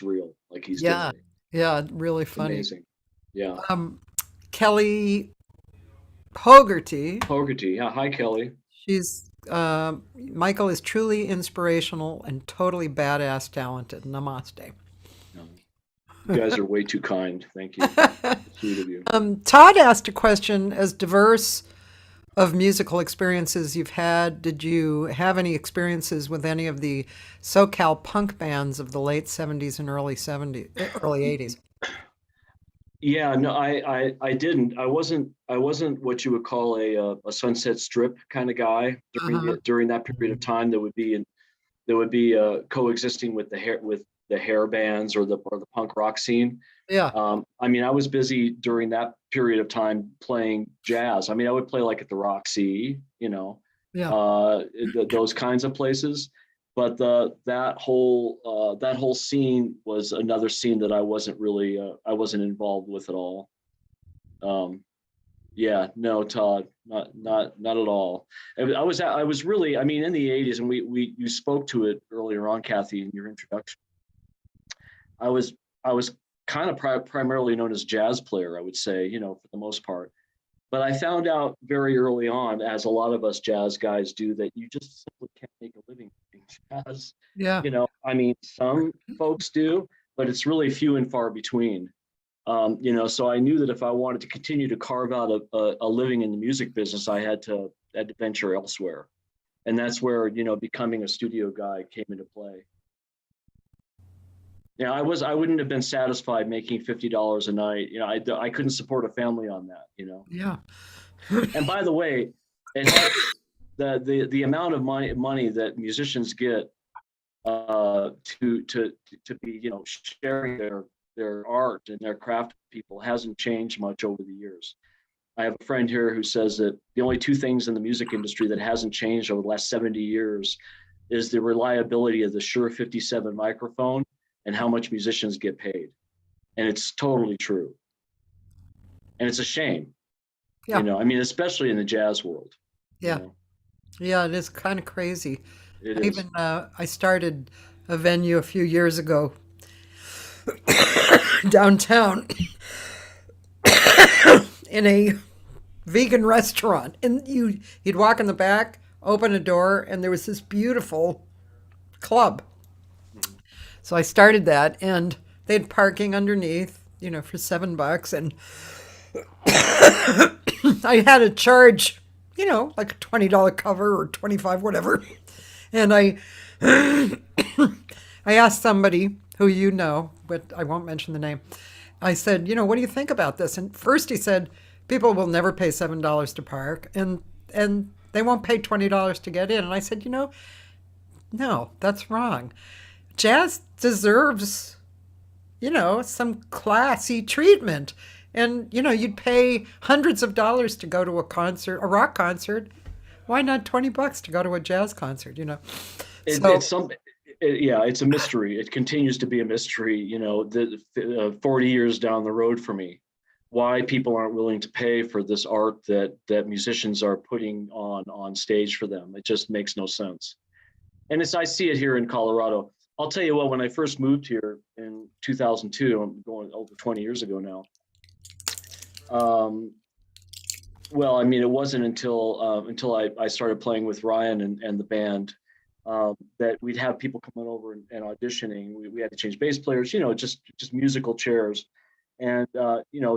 real, like he's doing yeah, it. yeah, really It's funny. amazing. Yeah. Um, Kelly Hogarty, Fogarty. Yeah. Hi, Kelly. she's Michael is truly inspirational and totally badass talented. Namaste. You guys are way too kind. Thank you. Sweet of you. Todd asked a question: as diverse of musical experiences you've had, did you have any experiences with any of the SoCal punk bands of the late 70s and early 80s? Yeah, no, I didn't. I wasn't what you would call a Sunset Strip kind of guy Uh-huh. during that period of time. That would be coexisting with the hair bands, or the punk rock scene. Yeah, I mean, I was busy during that period of time playing jazz. I mean, I would play like at the Roxy, yeah, those kinds of places. But that whole scene was another scene that I wasn't involved with at all. Um, yeah, no, Todd, not at all. I was really, I mean, in the '80s, and we you spoke to it earlier on, Cathy, in your introduction. I was I was kind of primarily known as jazz player, I would say, for the most part. But I found out very early on, as a lot of us jazz guys do, that you just simply can't make a living playing jazz. yeah, I mean, some folks do, but it's really few and far between. So I knew that if I wanted to continue to carve out a living in the music business, I had to venture elsewhere, and that's where becoming a studio guy came into play. Yeah, I wouldn't have been satisfied making $50 a night. I couldn't support a family on that. yeah, And by the way, it had, the amount of money that musicians get to be sharing their art and their craft with people hasn't changed much over the years. I have a friend here who says that the only two things in the music industry that hasn't changed over the last 70 years is the reliability of the Shure 57 microphone and how much musicians get paid. And it's totally true. And it's a shame, yeah, I mean, especially in the jazz world, you yeah, know, yeah. It is kind of crazy. it I is. even I started a venue a few years ago downtown in a vegan restaurant, and you'd walk in the back, open a door, and there was this beautiful club. Mhm. So I started that, and they had parking underneath, for $7, and I had to charge, like a $20 cover or 25, whatever. And I asked somebody who but I won't mention the name. I said, what do you think about this? And first he said, people will never pay $7 to park, and they won't pay $20 to get in. And I said, no, that's wrong. Jazz deserves, some classy treatment. And, you'd pay hundreds of dollars to go to a concert, a rock concert. Why not $20 to go to a jazz concert, It, So, it's some, yeah, it's a mystery. It continues to be a mystery, 40 years down the road for me, why people aren't willing to pay for this art that musicians are putting on stage for them. It just makes no sense. And I see it here in Colorado. I'll tell you what, when I first moved here in 2002, I'm going over 20 years ago now. Um, well, I mean, it wasn't until I started playing with Ryan and the band, that we'd have people coming over and auditioning. We had to change bass players, just musical chairs. And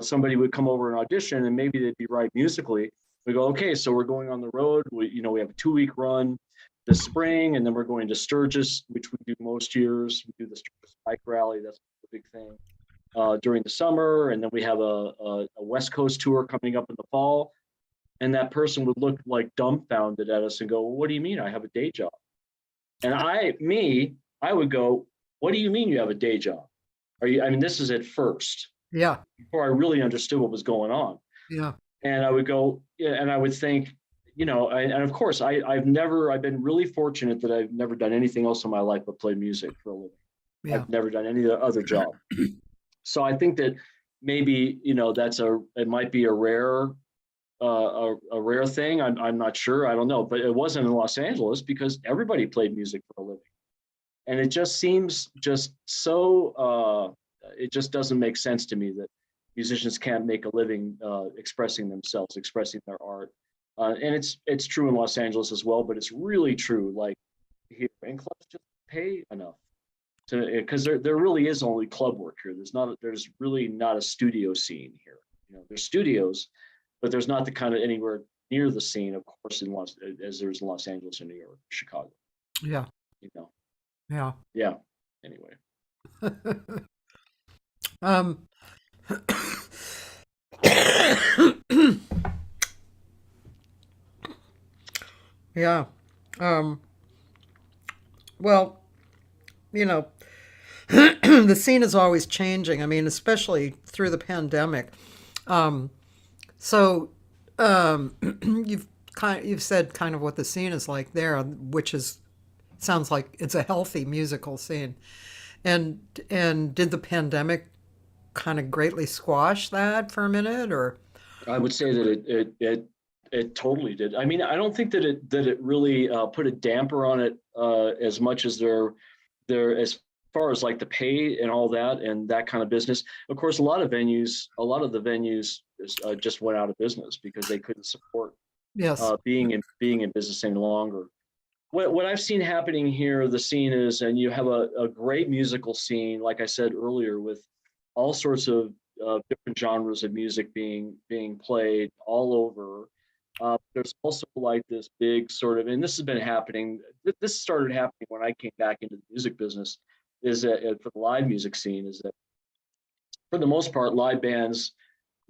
somebody would come over and audition, and maybe they'd be right musically, We go, okay, so we're going on the road. We have a 2-week run this spring, and then we're going to Sturgis, which we do most years. We do the Sturgis bike rally. That's a big thing during the summer. And then we have a West Coast tour coming up in the fall. And that person would look like dumbfounded at us and go, well, what do you mean I have a day job? And I would go, what do you mean you have a day job? This is at first, Yeah. before I really understood what was going on. Yeah. And I would go, yeah, and I would think, and of course, I've been really fortunate that I've never done anything else in my life but play music for a living. Yeah. I've never done any other job. So I think that maybe, it might be a rare thing. I'm not sure. I don't know, but it wasn't in Los Angeles because everybody played music for a living. And it just seems just so, it just doesn't make sense to me that musicians can't make a living expressing themselves, expressing their art. And it's true in Los Angeles as well, but it's really true like here, and clubs just pay enough because there really is only club work here. There's really not a studio scene here. There's studios, but there's not the kind of anywhere near the scene, of course, as there's in Los Angeles or New York, Chicago. Yeah. Yeah. Yeah. Anyway. Yeah. Well, the scene is always changing. Especially through the pandemic. So you've said kind of what the scene is like there, which sounds like it's a healthy musical scene. And did the pandemic kind of greatly squash that for a minute, or? I would say that it totally did. I don't think that it really put a damper on it as much as there as far as like the pay and all that and that kind of business. Of course, a lot of the venues just went out of business because they couldn't support Yes. being in business any longer. What I've seen happening here, the scene is, and you have a great musical scene, like I said earlier, with all sorts of different genres of music being played all over. There's also like this big sort of, and this has been happening. This started happening when I came back into the music business. Is that for the live music scene? Is that for the most part, live bands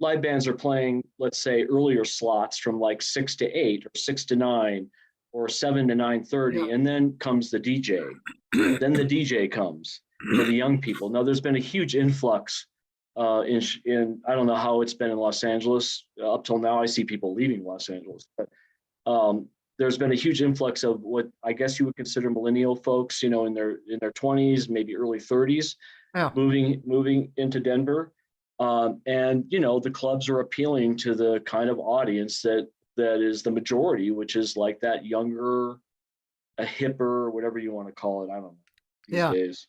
are playing, let's say, earlier slots from like 6 to 8 or 6 to 9 or 7 to 9:30, and then comes the DJ. Then the DJ comes for the young people. Now, there's been a huge influx in I don't know how it's been in Los Angeles up till now. I see people leaving Los Angeles, but there's been a huge influx of what I guess you would consider millennial folks, in their 20s, maybe early 30s, moving into Denver. And the clubs are appealing to the kind of audience that is the majority, which is like that younger, a hipper, whatever you want to call it. I don't know these days.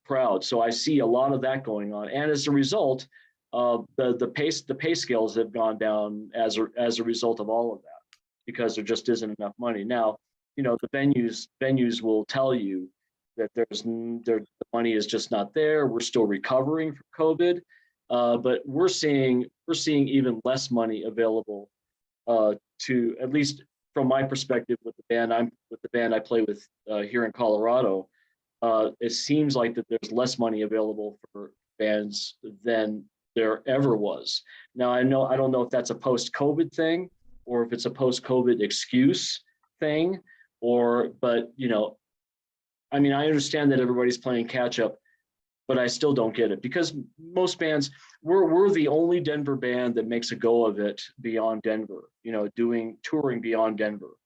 Crowd. So I see a lot of that going on, and as a result, the pay scales have gone down as a result of all of that, because there just isn't enough money. Now, the venues will tell you that the money is just not there. We're still recovering from COVID, but we're seeing even less money available to, at least from my perspective, with the band I play with here in Colorado. It seems like that there's less money available for bands than there ever was. Now, I don't know if that's a post-COVID thing or if it's a post-COVID excuse thing, but I understand that everybody's playing catch up, but I still don't get it, because most bands, we're the only Denver band that makes a go of it beyond Denver, touring beyond Denver.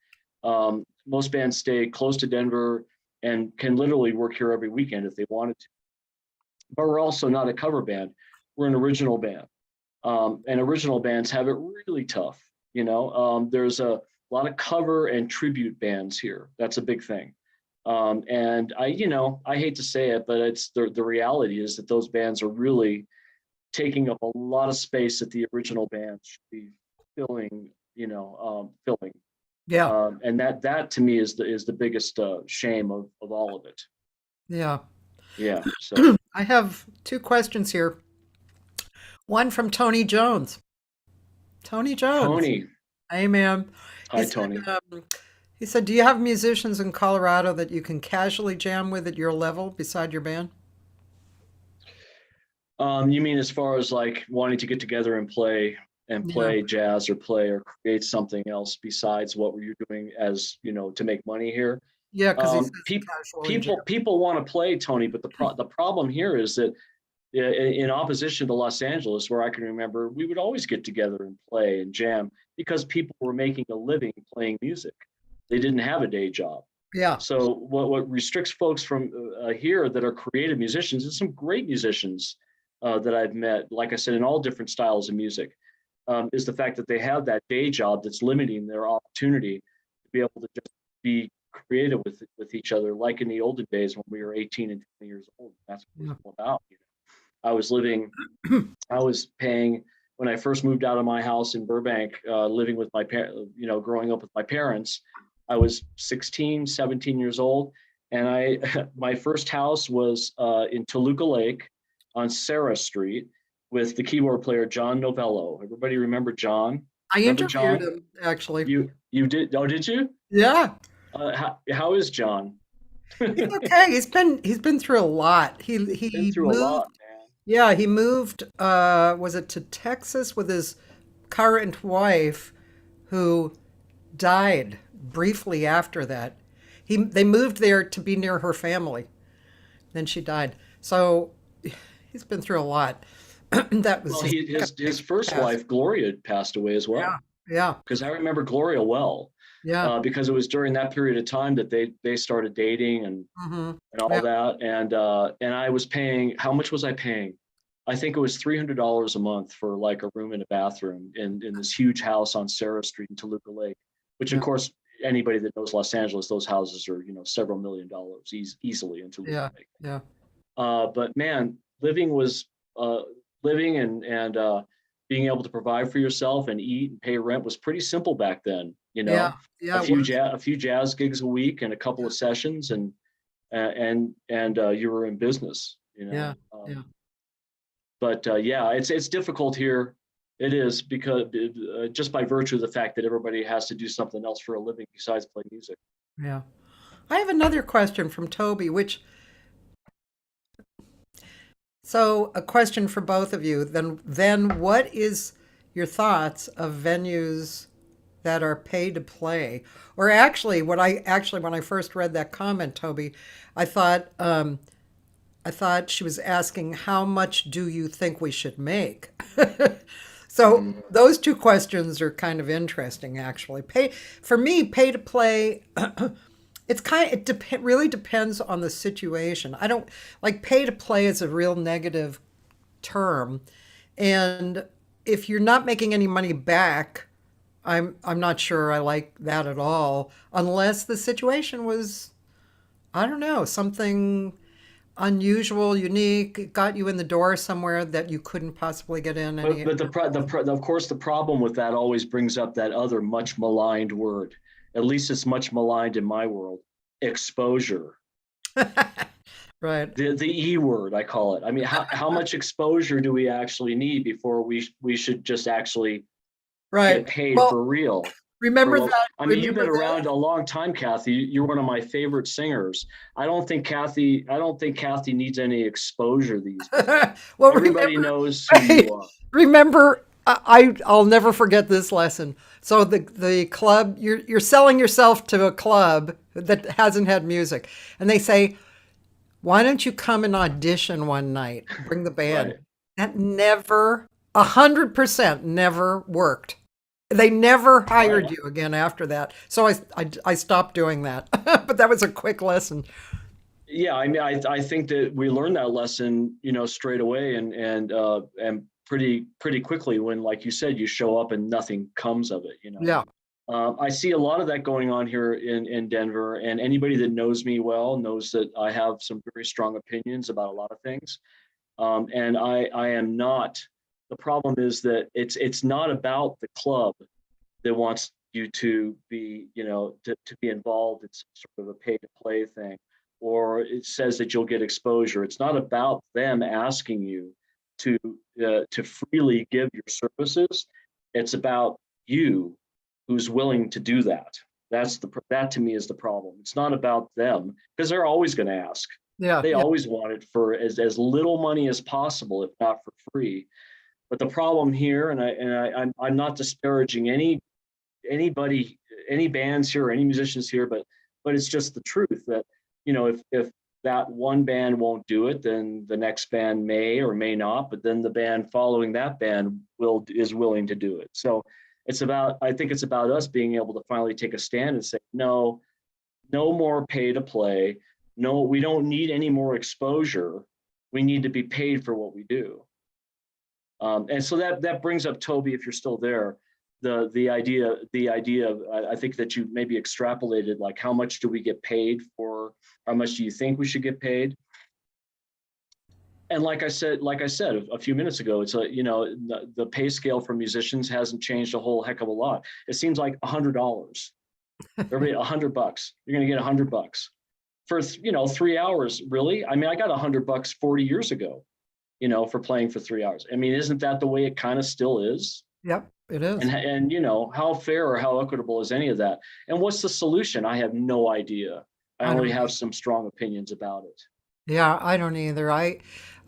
Most bands stay close to Denver and can literally work here every weekend if they wanted to. But we're also not a cover band. We're an original band. And original bands have it really tough. There's a lot of cover and tribute bands here. That's a big thing. And I hate to say it, but it's the reality is that those bands are really taking up a lot of space that the original bands should be filling. Yeah. And that to me is the biggest shame of all of it. Yeah. Yeah. So I have 2 questions here. One from Tony Jones. Tony Jones. Tony. Hey, man. He Hi, said, Tony. he said, do you have musicians in Colorado that you can casually jam with at your level beside your band? You mean as far as like wanting to get together and Yeah. play jazz or play or create something else besides what you're doing as, to make money here? Yeah, because he says Pe- casually jam. people want to play, Tony, but the problem here is that in opposition to Los Angeles, where I can remember, we would always get together and play and jam because people were making a living playing music. They didn't have a day job. Yeah. So what restricts folks from here that are creative musicians, and some great musicians that I've met, like I said, in all different styles of music, is the fact that they have that day job that's limiting their opportunity to be able to just be creative with each other, like in the olden days when we were 18 and 20 years old. That's what it Yeah. was all about. I was living, I was paying when I first moved out of my house in Burbank, living with my parents, growing up with my parents. I was 16, 17 years old. And my first house was in Toluca Lake on Sarah Street with the keyboard player, John Novello. Everybody remember John? I Remember interviewed John? him, actually. You did? Oh, did you? Yeah. How is John? He's Been okay. He's been through a lot. He through a moved. lot, man. Yeah, he moved, was it to Texas with his current wife, who died briefly after that. They moved there to be near her family. Then she died. So he's been through a lot. That was Well, his second his big first pass. wife, Gloria, had passed away as Yeah, well. yeah, Because I remember Gloria well, yeah. because it was during that period of time that they started dating Hmm. and all Yeah, that. And I was paying, how much was I paying? I think it was $300 a month for like a room and a bathroom in this huge house on Sarah Street in Toluca Lake, which of yeah, course anybody that knows Los Angeles, those houses are several million dollars easily in Toluca yeah, Lake. yeah, But man, living was living and being able to provide for yourself and eat and pay rent was pretty simple back then. yeah, yeah. It was. A few jazz gigs a week and a couple of sessions, and you were in business. Yeah, yeah, But yeah, it's difficult here. It is because just by virtue of the fact that everybody has to do something else for a living besides play music. yeah. I have another question from Toby, so a question for both of you. Then what is your thoughts of venues that are pay to play? Or actually, when I first read that comment, Toby, I thought I thought she was asking how much do you think we should make? So Mm. those two questions are kind of interesting, actually. For me, pay to play. Really depends on the situation. I don't like pay to play is a real negative term, and if you're not making any money back, I'm not sure I like that at all, unless the situation was, I don't know, something unusual, unique, got you in the door somewhere that you couldn't possibly get in any. But of course the problem with that always brings up that other much maligned word. At least it's much maligned in my world. Exposure. Right, The E word, I call it. I mean, how much exposure do we actually need before we should just actually get right. paid Well, for real? For remember what, that. I mean, you've Remember been around a long time, Cathy. You're one of my favorite singers. I don't think Cathy needs any exposure these days. that. Well, Everybody remember. knows who you are. Remember, I'll never forget this lesson. So the club, you're selling yourself to a club that hasn't had music, and they say, "Why don't you come and audition one night? Bring the band." Right. That never, 100% never worked. They never Right. hired you again after that. So I stopped doing that. But that was a quick lesson. Yeah, I mean, I think that we learned that lesson, straight away and pretty quickly when, like you said, you show up and nothing comes of it. Yeah, I see a lot of that going on here in Denver, and anybody that knows me well knows that I have some very strong opinions about a lot of things. And I am not. The problem is that it's not about the club that wants you to be, to be involved in some sort of a pay to play thing, or it says that you'll get exposure. It's not about them asking you to freely give your services. It's about you who's willing to do that. That to me is the problem. It's not about them, because they're always going to ask. Yeah, They yeah, always want it for as little money as possible, if not for free. But the problem here, I'm not disparaging anybody, any bands here or any musicians here, but it's just the truth that, if that one band won't do it, then the next band may or may not, but then the band following that band is willing to do it. So I think it's about us being able to finally take a stand and say, no, no more pay to play. No, we don't need any more exposure. We need to be paid for what we do. And so that brings up, Toby, if you're still there, the idea of, I think that you maybe extrapolated, like, how much do we get paid for, how much do you think we should get paid? And like I said a few minutes ago, it's the pay scale for musicians hasn't changed a whole heck of a lot. It seems like $100. Everybody, $100. You're going to get $100 for 3 hours. Really? I mean, I got $100 40 years ago, for playing for 3 hours. I mean, isn't that the way it kind of still is? yep, it is. And how fair or how equitable is any of that? And what's the solution? I have no idea. I I don't only know. have some strong opinions about it. Yeah, I don't either. I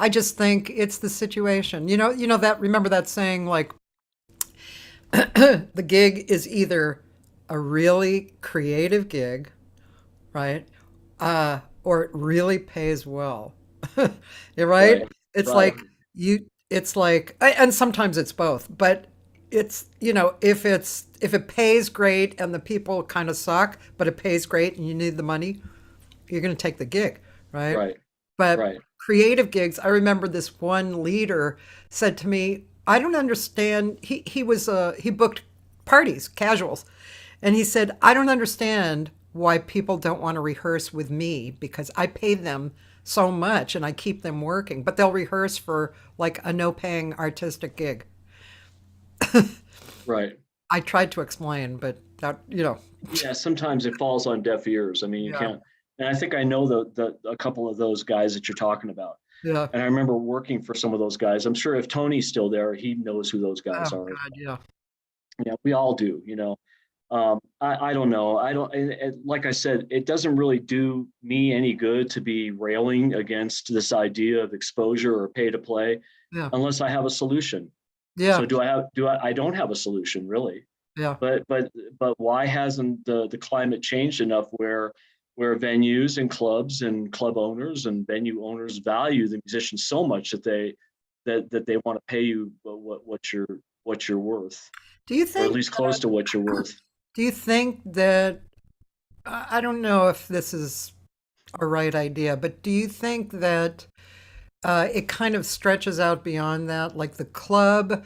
just think it's the situation. That, remember that saying, like, the gig is either a really creative gig, right? Or it really pays well. Yeah, right? Right. It's Right. like it's like, and sometimes it's both, but it's, if it pays great and the people kind of suck, but it pays great and you need the money, you're going to take the gig, right? Right. But Right. creative gigs, I remember this one leader said to me, I don't understand. He booked parties, casuals, and he said, I don't understand why people don't want to rehearse with me, because I pay them so much and I keep them working, but they'll rehearse for like a no paying artistic gig. Right. I tried to explain, but that, Yeah, sometimes it falls on deaf ears. I mean, you yeah, can't. And I think I know the a couple of those guys that you're talking about. yeah. And I remember working for some of those guys. I'm sure if Tony's still there, he knows who those Oh guys are. God, yeah. Yeah, we all do. I don't know. I don't, like I said, it doesn't really do me any good to be railing against this idea of exposure or pay to play Yeah, unless I have a solution. So yeah, I don't have a solution really. yeah. But why hasn't the climate changed enough where venues and clubs and club owners and venue owners value the musicians so much that they want to pay you what you're worth, Do you or at think least close to what you're worth. Do you think that, I don't know if this is a right idea, but do you think that it kind of stretches out beyond that? Like the club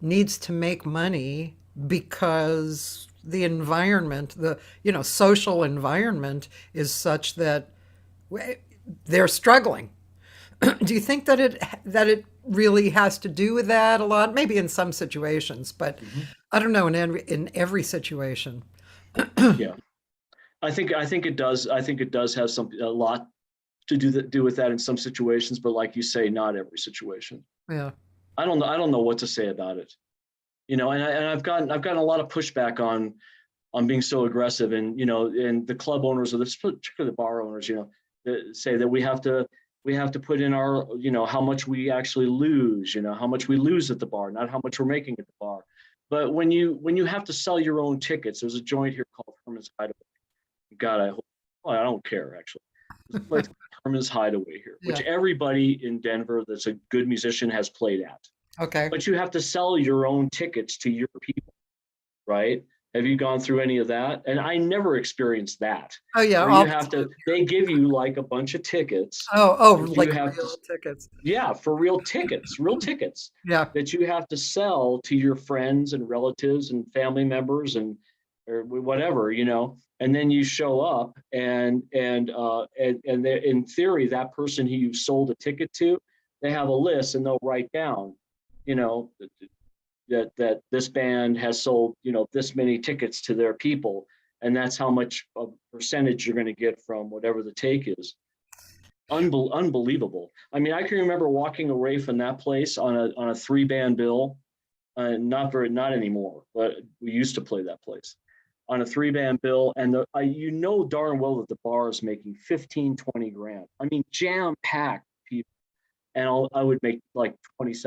needs to make money because the environment, the social environment is such that they're struggling. Do you think that it really has to do with that a lot? Maybe in some situations, but Mhm. I don't know in every situation. Yeah, I think it does. I think it does have a lot to do with that in some situations, but like you say, not every situation. Yeah. I don't know what to say about it. And I've gotten a lot of pushback on being so aggressive, and the club owners, or particularly the bar owners, that say that we have to put in our, how much we actually lose, how much we lose at the bar, not how much we're making at the bar. But when you have to sell your own tickets, there's a joint here called Herman's Hideaway. God, I don't care actually. There's a place called Herman's Hideaway here, which Yeah. everybody in Denver that's a good musician has played at. Okay. But you have to sell your own tickets to your people, right? Have you gone through any of that? And I never experienced that, Oh yeah, where all you the have time. they give you like a bunch of tickets Oh, that you like have to, real tickets. yeah, for real tickets Yeah. that you have to sell to your friends and relatives and family members or whatever, and then you show up and in theory, that person who you've sold a ticket to, they have a list and they'll write down, you know, that this band has sold, this many tickets to their people, and that's how much of percentage you're going to get from whatever the take is. Unbelievable. I mean, I can remember walking away from that place on a 3-band bill, Not anymore, but we used to play that place on a 3-band bill. And you know darn well that the bar is making 15, 20 grand. I mean, jam packed people. And I would make like $27.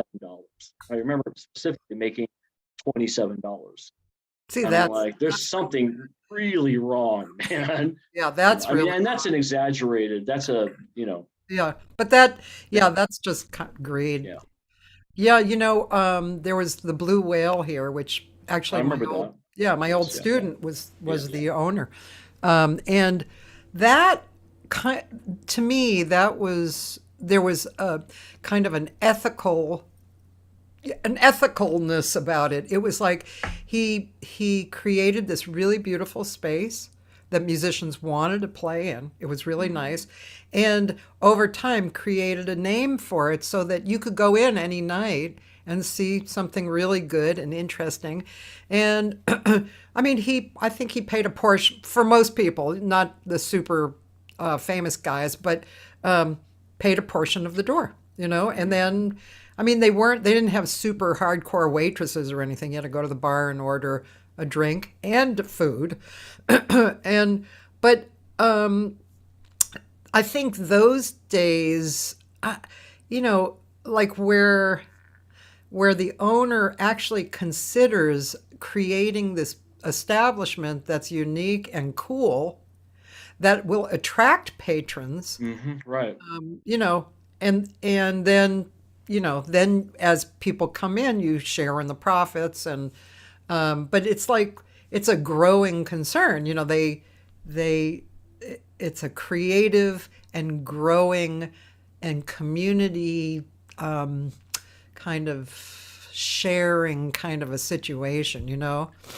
I remember specifically making $27. See, I'm like, there's something really wrong, man. yeah, that's I mean, really and that's an exaggerated, that's a, yeah. But yeah, that's just greed. yeah, Yeah, there was the Blue Whale here, which I actually remember that. my old Yes, yeah, student was yeah, the owner, and that kind to me that was there was a kind of an ethicalness about it. It was like he created this really beautiful space that musicians wanted to play in. It was really nice. And over time created a name for it so that you could go in any night and see something really good and interesting. And I mean, I think he paid a portion for most people, not the super famous guys, but paid a portion of the door, and then I mean, they didn't have super hardcore waitresses or anything. You had to go to the bar and order a drink and food. But I think those days, like where the owner actually considers creating this establishment that's unique and cool that will attract patrons, right. you know, and then then as people come in, you share in the profits, and but it's like it's a growing concern. It's a creative and growing and community kind of sharing kind of a situation.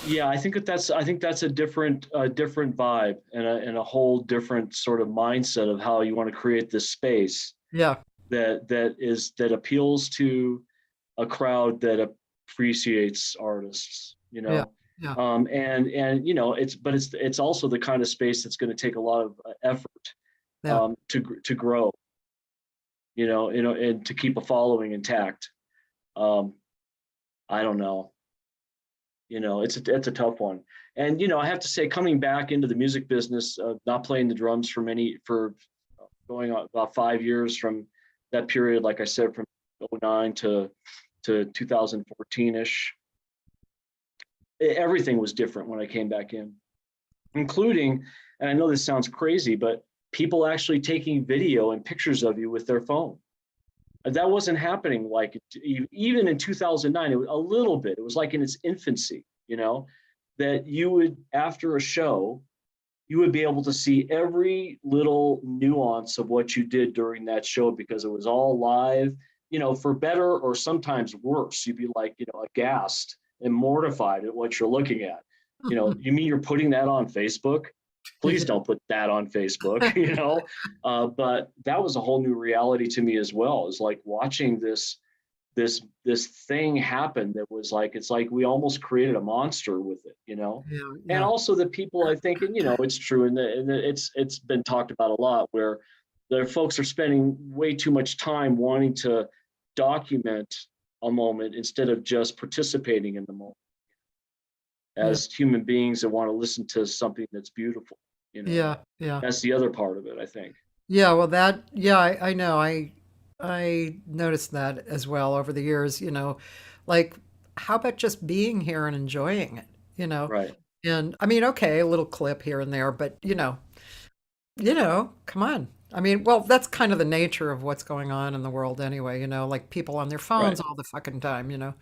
Yeah, I think that's a different vibe and a whole different sort of mindset of how you want to create this space Yeah, that appeals to a crowd that appreciates artists, yeah, yeah, it's also the kind of space that's going to take a lot of effort yeah, to grow, and to keep a following intact. I don't know. It's a tough one. And I have to say, coming back into the music business, not playing the drums for going on about 5 years from that period, like I said, from 2009 to 2014-ish, everything was different when I came back in, including, and I know this sounds crazy, but people actually taking video and pictures of you with their phone. That wasn't happening like even in 2009. It was a little bit. It was like in its infancy, that you would, after a show, you would be able to see every little nuance of what you did during that show because it was all live, for better or sometimes worse. You'd be like, aghast and mortified at what you're looking at. You mean you're putting that on Facebook? Please don't put that on Facebook, but that was a whole new reality to me as well. It's like watching this thing happen that was like, it's like we almost created a monster with it, yeah, and yeah, also the people, I think, and it's true, and it's been talked about a lot, where the folks are spending way too much time wanting to document a moment instead of just participating in the moment yeah, as human beings that want to listen to something that's beautiful. yeah, yeah. That's the other part of it, I think. Yeah, well, I know. I noticed that as well over the years, like how about just being here and enjoying it, Right. And I mean, okay, a little clip here and there, but come on. I mean, well, that's kind of the nature of what's going on in the world anyway, like people on their Right. phones all the fucking time.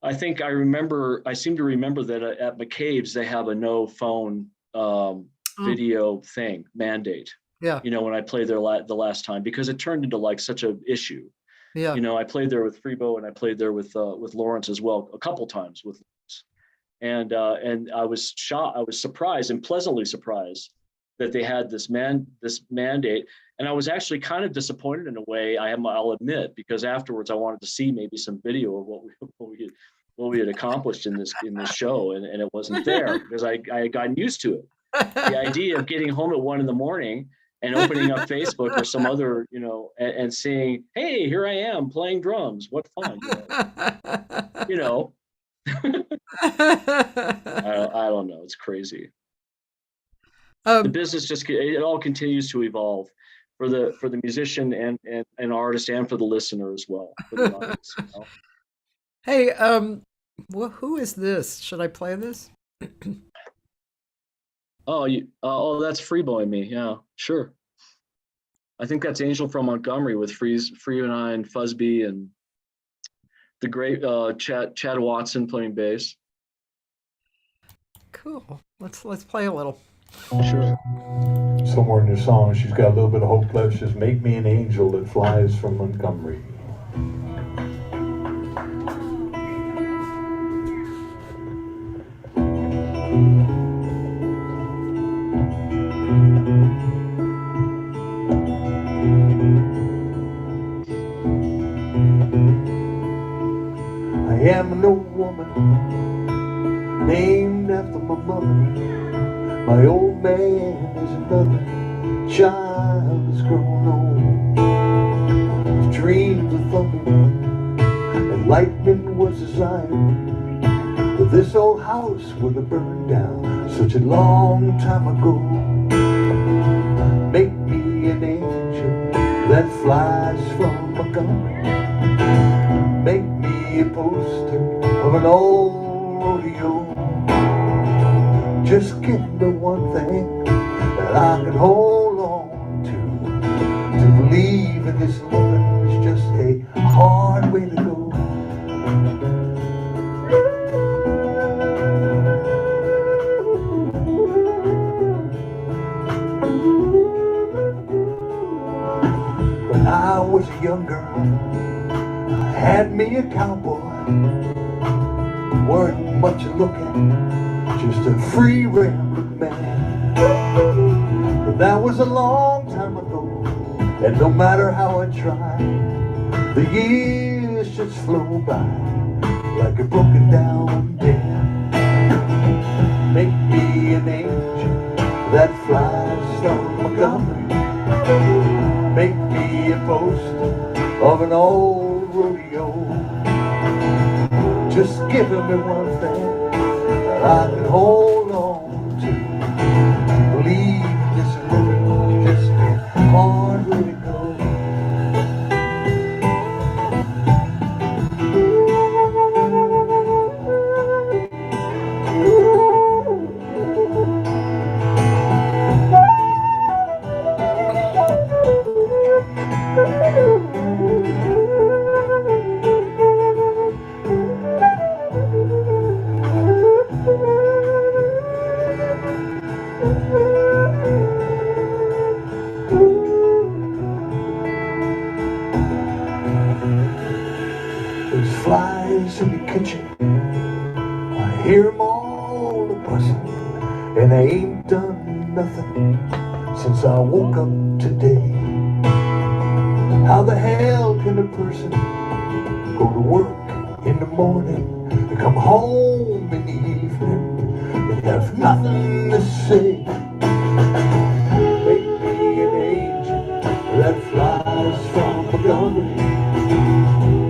I seem to remember that at McCabe's, they have a no phone Mm, video thing mandate, yeah, when I played there the last time, because it turned into like such an issue. yeah, I played there with Freebo, and I played there with Lawrence as well, a couple times with Lawrence. And I was shocked, I was surprised and pleasantly surprised that they had this mandate. And I was actually kind of disappointed in a way, I'll admit, because afterwards I wanted to see maybe some video of what we had accomplished in this show, and it wasn't there because I had gotten used to it. The idea of getting home at 1 a.m. and opening up Facebook or some other, and seeing, hey, here I am playing drums. What fun, I don't know. It's crazy. The business it all continues to evolve for the musician and artist and for the listener as well, for the audience. You know? Hey, who is this? Should I play this? Oh, that's Freeboy Me. Yeah, sure. I think that's Angel from Montgomery with Free and I and Fuzzbee and the great Chad Watson playing bass. Cool. Let's play a little. Sure. Somewhere in the song, she's got a little bit of hope left. She says, "Make me an angel that flies from Montgomery." I am an old woman named after my mother. My old man is another child that's grown old. His dreams of thunder and lightning was desired, but this old house would have burned down such a long time ago. Make me an angel that flies from Montgomery. Make me a poster of an old rodeo. Just give me one thing that I can hold on to believe in this living is just a hard way to go. When I was a young girl, I had me a cowboy. Weren't much looking, just a free rambling man. But that was a long time ago, and no matter how I tried, the years just flow by like a broken down dam. Make me an angel that flies from Montgomery. Make me a poster of an old rodeo. Just give me one thing that I can hold on to believe this living is just a hard way to go. There's flies in the kitchen, I hear them all a-buzzing, and I ain't done nothing since I woke up today. How the hell can a person go to work in the morning and come home in the evening and have nothing to say? Make me an angel that flies from Montgomery.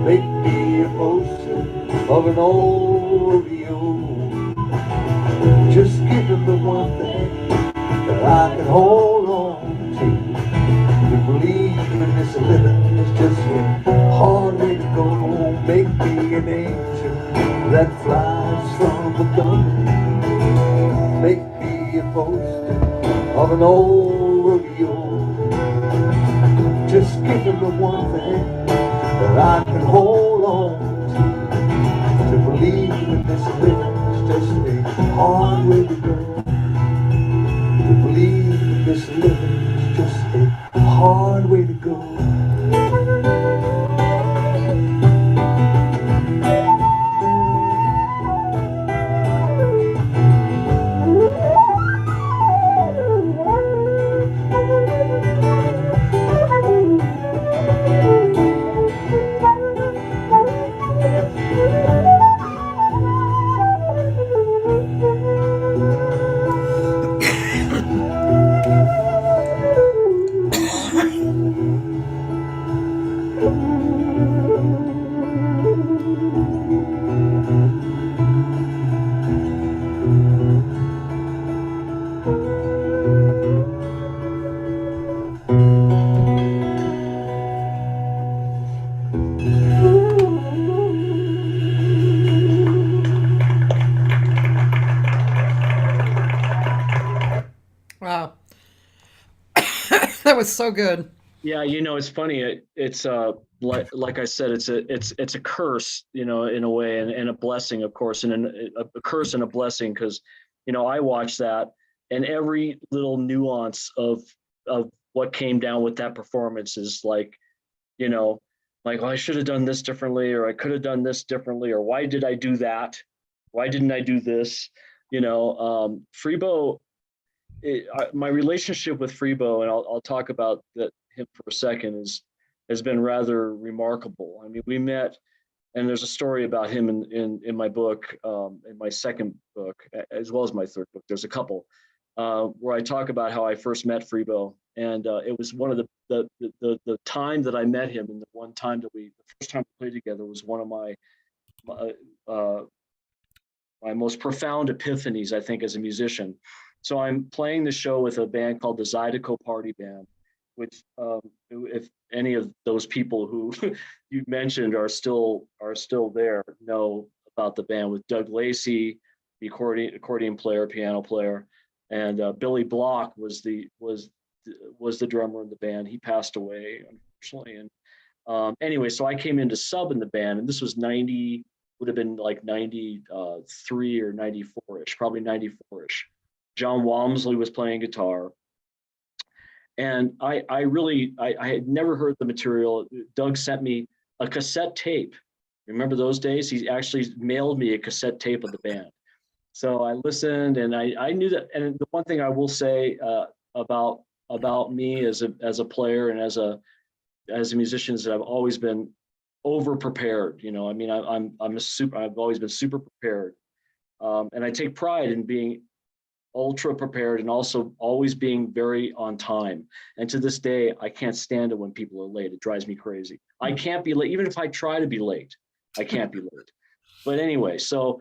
Make me a poster of an old rodeo. Just give me the one thing that I can hold on to believe in this living is just a hard way to go. Make me an angel that flies from Montgomery. Make me a poster of an old rodeo. Just give me the one thing that I can hold on to believe in this living is just a hard way to go. To believe in this living is just a hard way to go. Wow. That was so good. Yeah, it's funny. It's like I said, it's a curse, in a way, and a blessing, of course, and a curse and a blessing, because I watched that, and every little nuance of what came down with that performance is like, you know, like, oh, I should have done this differently, or I could have done this differently, or why did I do that? Why didn't I do this? Freebo, my relationship with Freebo, and I'll talk about him for a second, has been rather remarkable. I mean, we met, and there's a story about him in my book, in my second book, as well as my third book. There's a couple where I talk about how I first met Freebo, and it was one of the time that I met him, and the one time the first time we played together was one of my uh, my most profound epiphanies, I think, as a musician. So I'm playing the show with a band called the Zydeco Party Band, which, if any of those people who you mentioned are still there, know about the band, with Doug Lacey, the accordion player, piano player, and Billy Block was the drummer in the band. He passed away, unfortunately. And anyway, so I came in to sub in the band, and this was 90, would have been like 93 or 94-ish, probably 94-ish. John Walmsley was playing guitar. And I had never heard the material. Doug sent me a cassette tape. Remember those days? He actually mailed me a cassette tape of the band. So I listened, and I knew that. And the one thing I will say about me as a player and as a musician is that I've always been over prepared. I mean, I've always been super prepared, and I take pride in being ultra prepared, and also always being very on time. And to this day, I can't stand it when people are late. It drives me crazy. I can't be late, even if I try to be late. I can't be late. But anyway, so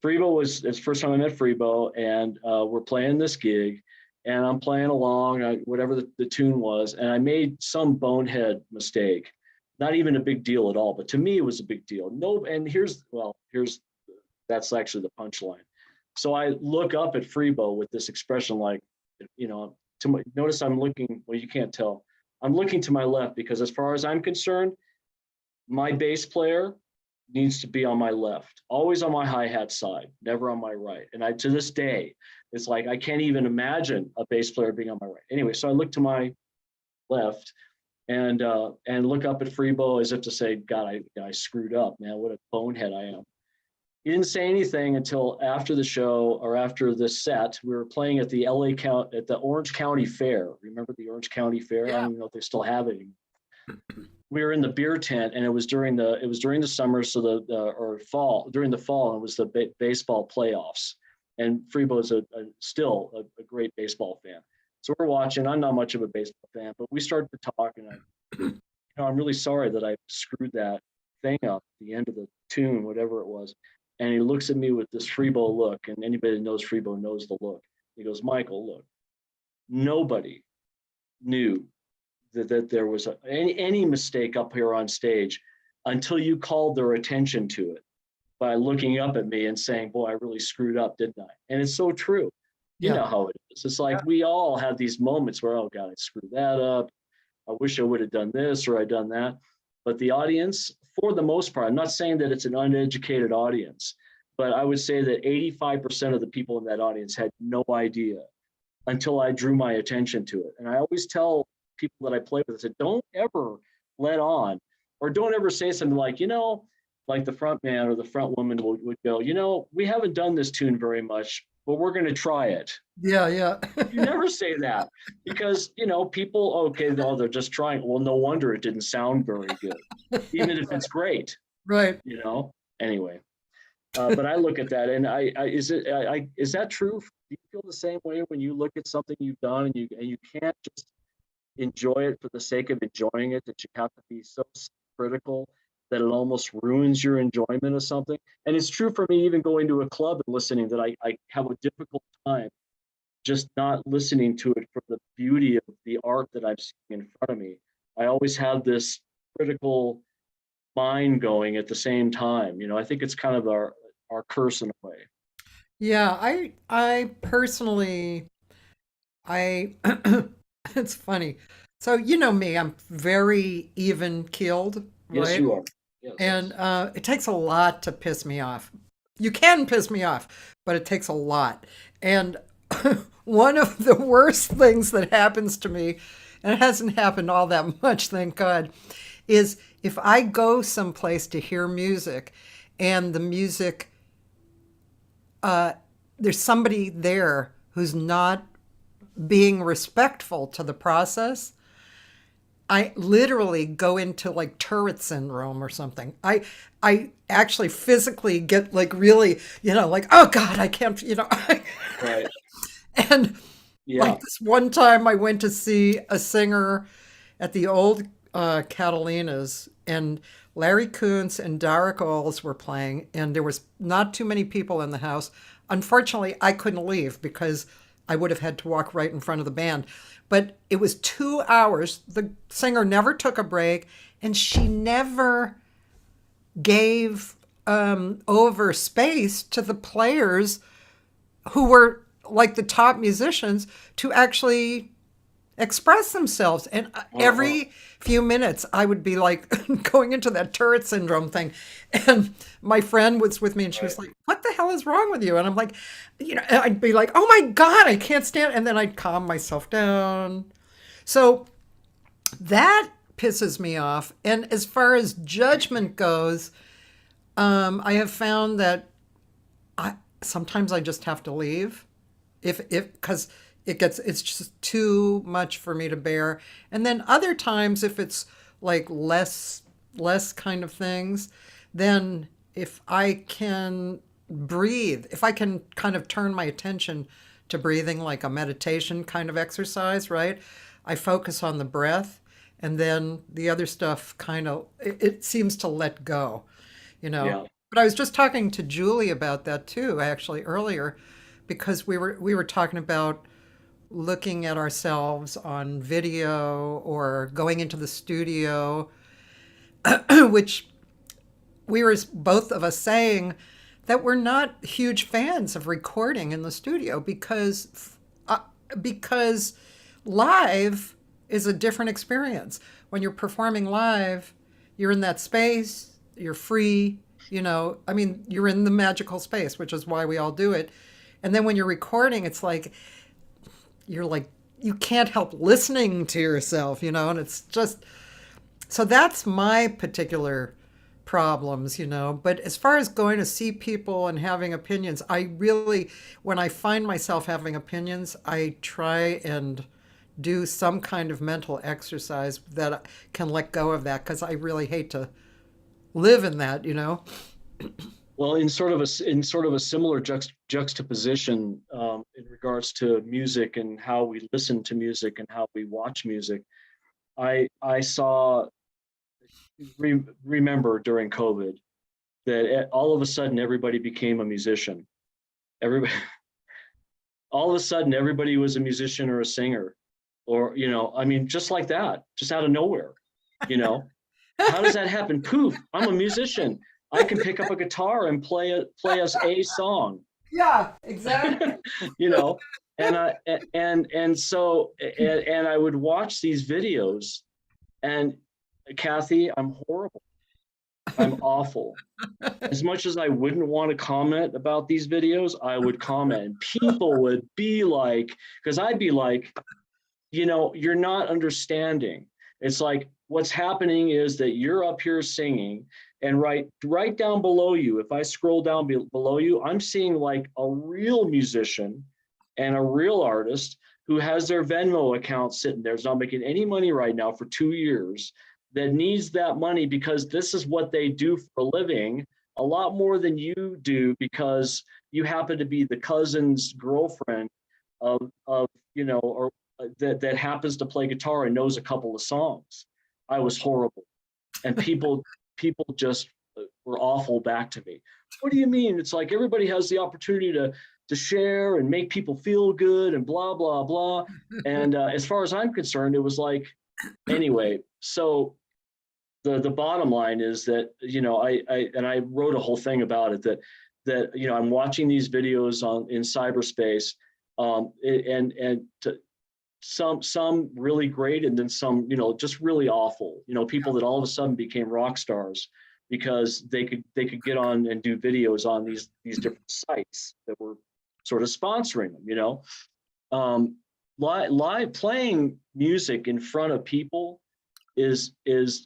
Freebo it's the first time I met Freebo, and we're playing this gig, and I'm playing along, whatever the tune was, and I made some bonehead mistake. Not even a big deal at all, but to me it was a big deal. No, and that's actually the punchline. So I look up at Freebo with this expression, like, notice I'm looking. Well, you can't tell. I'm looking to my left, because as far as I'm concerned, my bass player needs to be on my left, always on my hi-hat side, never on my right. And to this day, it's like I can't even imagine a bass player being on my right. Anyway, so I look to my left, and look up at Freebo as if to say, God, I screwed up, man. What a bonehead I am. He didn't say anything until after the show, or after the set. We were playing at the at the Orange County Fair. Remember the Orange County Fair? I don't even know if they still have it anymore. We were in the beer tent, and it was during the summer, so or fall, during the fall, and it was the baseball playoffs. And Freebo is still a great baseball fan. So we're watching. I'm not much of a baseball fan, but we started to talk, and I'm really sorry that I screwed that thing up at the end of the tune, whatever it was. And he looks at me with this Freebo look, and anybody that knows Freebo knows the look. He goes, Michael, look, nobody knew that there was any mistake up here on stage until you called their attention to it by looking up at me and saying, boy, I really screwed up, didn't I? And it's so true. You know how it is. It's like we all have these moments where, oh God, I screwed that up. I wish I would have done this, or I'd done that. But the audience, for the most part, I'm not saying that it's an uneducated audience, but I would say that 85% of the people in that audience had no idea until I drew my attention to it. And I always tell people that I play with, I said, don't ever let on, or don't ever say something like, like the front man or the front woman would go, we haven't done this tune very much, but we're going to try it. Yeah. You never say that, because, people, okay, they're just trying. Well, no wonder it didn't sound very good, even if it's great. Right. Anyway. But I look at that, and is that true? Do you feel the same way when you look at something you've done, and you can't just enjoy it for the sake of enjoying it, that you have to be so critical that it almost ruins your enjoyment of something? And it's true for me, even going to a club and listening, that I have a difficult time just not listening to it for the beauty of the art that I'm seeing in front of me. I always have this critical mind going at the same time. I think it's kind of our curse in a way. Yeah, I personally I it's funny. So you know me, I'm very even keeled, Yes, right? you are. Yes, And yes. it takes a lot to piss me off. You can piss me off, but it takes a lot. And one of the worst things that happens to me, and it hasn't happened all that much, thank God, is if I go someplace to hear music and the music, there's somebody there who's not being respectful to the process. I literally go into like turret syndrome or something. I actually physically get like really, like, oh God, I can't, Right. and Yeah. like this one time I went to see a singer at the old Catalina's, and Larry Koontz and Derek Oles were playing, and there was not too many people in the house. Unfortunately, I couldn't leave because I would have had to walk right in front of the band. But it was 2 hours. The singer never took a break, and she never gave over space to the players who were like the top musicians to actually express themselves. And Uh-huh. every few minutes, I would be like going into that turret syndrome thing. And my friend was with me and she Right. was like, what the hell is wrong with you? And I'm like, I'd be like, oh my God, I can't stand. And then I'd calm myself down. So that pisses me off. And as far as judgment goes, I have found that sometimes I just have to leave if because it's just too much for me to bear. And then other times if it's like less kind of things, then if I can breathe, if I can kind of turn my attention to breathing like a meditation kind of exercise, right? I focus on the breath, and then the other stuff kind of it seems to let go, you know. Yeah. But I was just talking to Julie about that too, actually earlier, because we were talking about looking at ourselves on video or going into the studio, which we were both of us saying that we're not huge fans of recording in the studio uh, because live is a different experience. When you're performing live, you're in that space, you're free, I mean, you're in the magical space, which is why we all do it. And then when you're recording, it's like you're like you can't help listening to yourself, and it's just so that's my particular problems. But as far as going to see people and having opinions, I really, when I find myself having opinions, I try and do some kind of mental exercise that I can let go of that because I really hate to live in that. Well, in sort of a similar juxtaposition in regards to music and how we listen to music and how we watch music, I saw remember during COVID that all of a sudden everybody became a musician. Everybody, all of a sudden everybody was a musician or a singer, or I mean, just like that, just out of nowhere. You know, how does that happen? Poof! I'm a musician. I can pick up a guitar and play us a song. Yeah, exactly. you know, and I and so and I would watch these videos, and Cathy, I'm horrible. I'm awful. As much as I wouldn't want to comment about these videos, I would comment. People would be like, because I'd be like, you're not understanding. It's like what's happening is that you're up here singing, and right down below you, if I scroll down below you, I'm seeing like a real musician and a real artist who has their Venmo account sitting there, is not making any money right now for 2 years, that needs that money because this is what they do for a living, a lot more than you do because you happen to be the cousin's girlfriend of or that happens to play guitar and knows a couple of songs. I was horrible, and people just were awful back to me. What do you mean? It's like everybody has the opportunity to share and make people feel good and blah blah blah. And as far as I'm concerned, it was like anyway. So the bottom line is that I wrote a whole thing about it that I'm watching these videos in cyberspace, and some really great, and then some, just really awful. People that all of a sudden became rock stars because they could get on and do videos on these different sites that were sort of sponsoring them. Live playing music in front of people is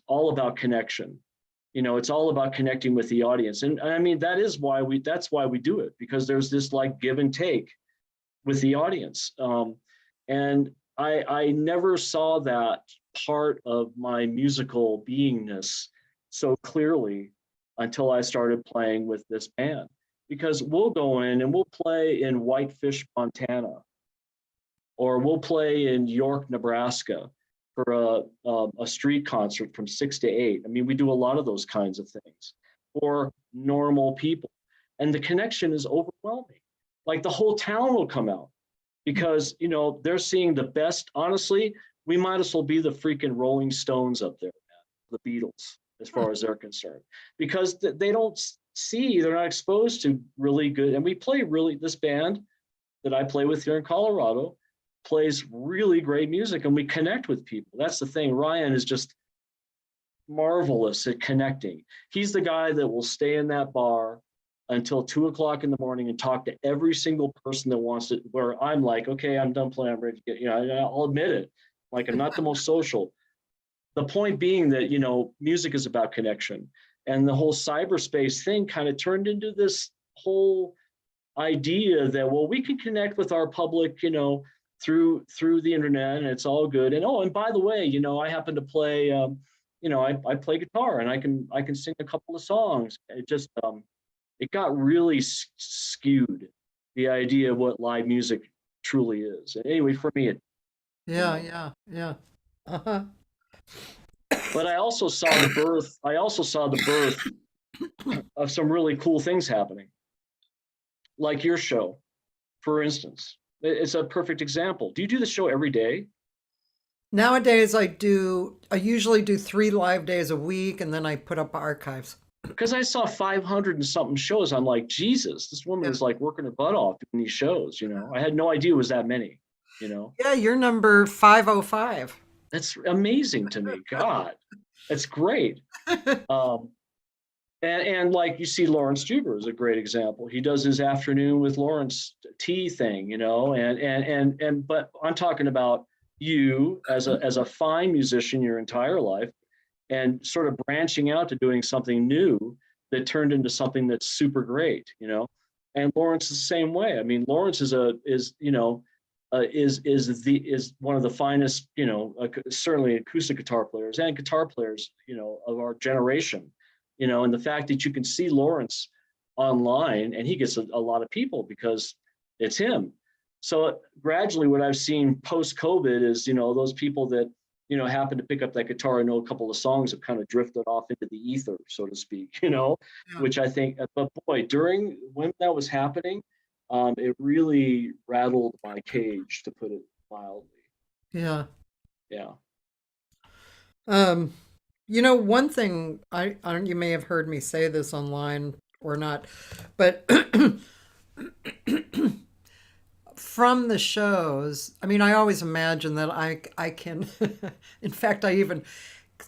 all about connection. It's all about connecting with the audience, and I mean that's why we do it, because there's this like give and take with the audience. And I never saw that part of my musical beingness so clearly until I started playing with this band, because we'll go in and we'll play in Whitefish, Montana, or we'll play in York, Nebraska for a street concert from 6 to 8. I mean, we do a lot of those kinds of things for normal people. And the connection is overwhelming. Like the whole town will come out because, they're seeing the best. Honestly, we might as well be the freaking Rolling Stones up there, man, the Beatles, as far as they're concerned, because they don't they're not exposed to really good. And we play this band that I play with here in Colorado plays really great music, and we connect with people. That's the thing. Ryan is just marvelous at connecting. He's the guy that will stay in that bar until 2:00 in the morning and talk to every single person that wants it, where I'm like, okay, I'm done playing, I'm ready to get, I'll admit it. Like, I'm not the most social. The point being that, music is about connection, and the whole cyberspace thing kind of turned into this whole idea that, well, we can connect with our public, through the internet, and it's all good. And by the way, I happen to play, I play guitar, and I can sing a couple of songs. It just, it got really skewed, the idea of what live music truly is. And anyway, for me, Yeah. Uh-huh. but I also saw the birth. Of some really cool things happening, like your show, for instance. It's a perfect example. Do you do the show every day? Nowadays, I usually do 3 live days a week, and then I put up archives. Because I saw 500 and something shows. I'm like, Jesus, this woman is like working her butt off doing these shows. I had no idea it was that many. Yeah, you're number 505. That's amazing to me. God, that's great. And like, you see, Lawrence Juber is a great example. He does his afternoon with Lawrence tea thing, but I'm talking about you as a fine musician your entire life, and sort of branching out to doing something new that turned into something that's super great, And Lawrence is the same way. I mean, Lawrence is one of the finest, certainly acoustic guitar players and guitar players, of our generation. And the fact that you can see Lawrence online, and he gets a lot of people because it's him. So gradually what I've seen post-COVID is, those people that, happen to pick up that guitar and know a couple of songs have kind of drifted off into the ether, so to speak, which I think, but boy, when that was happening, it really rattled my cage, to put it mildly. Yeah. Yeah. One thing, I don't, you may have heard me say this online or not, but from the shows, I mean, I always imagine that I can, in fact, I even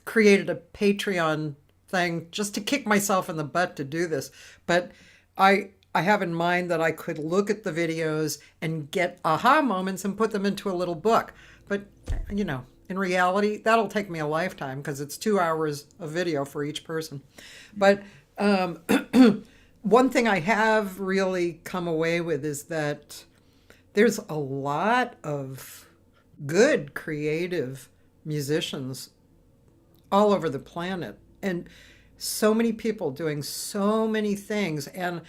created a Patreon thing just to kick myself in the butt to do this. But I have in mind that I could look at the videos and get aha moments and put them into a little book. But, in reality, that'll take me a lifetime, because it's 2 hours of video for each person. But one thing I have really come away with is that there's a lot of good, creative musicians all over the planet, and so many people doing so many things. And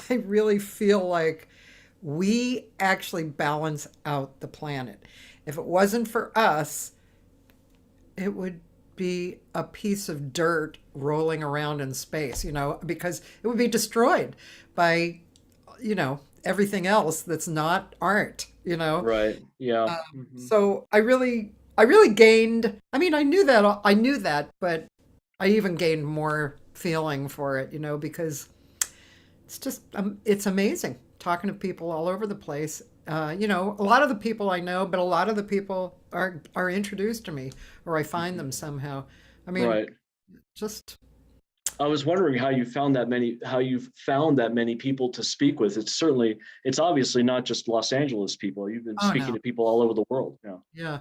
I really feel like we actually balance out the planet. If it wasn't for us, it would be a piece of dirt rolling around in space, because it would be destroyed by, everything else that's not art, Right. Yeah. So I really gained, I mean, I knew that, but I even gained more feeling for it, because it's just, it's amazing talking to people all over the place. You know, a lot of the people I know, but a lot of the people are introduced to me, or I find them somehow. I mean, Right. just I was wondering how you've found that many people to speak with. It's obviously not just Los Angeles people. You've been oh speaking no, to people all over the world, yeah.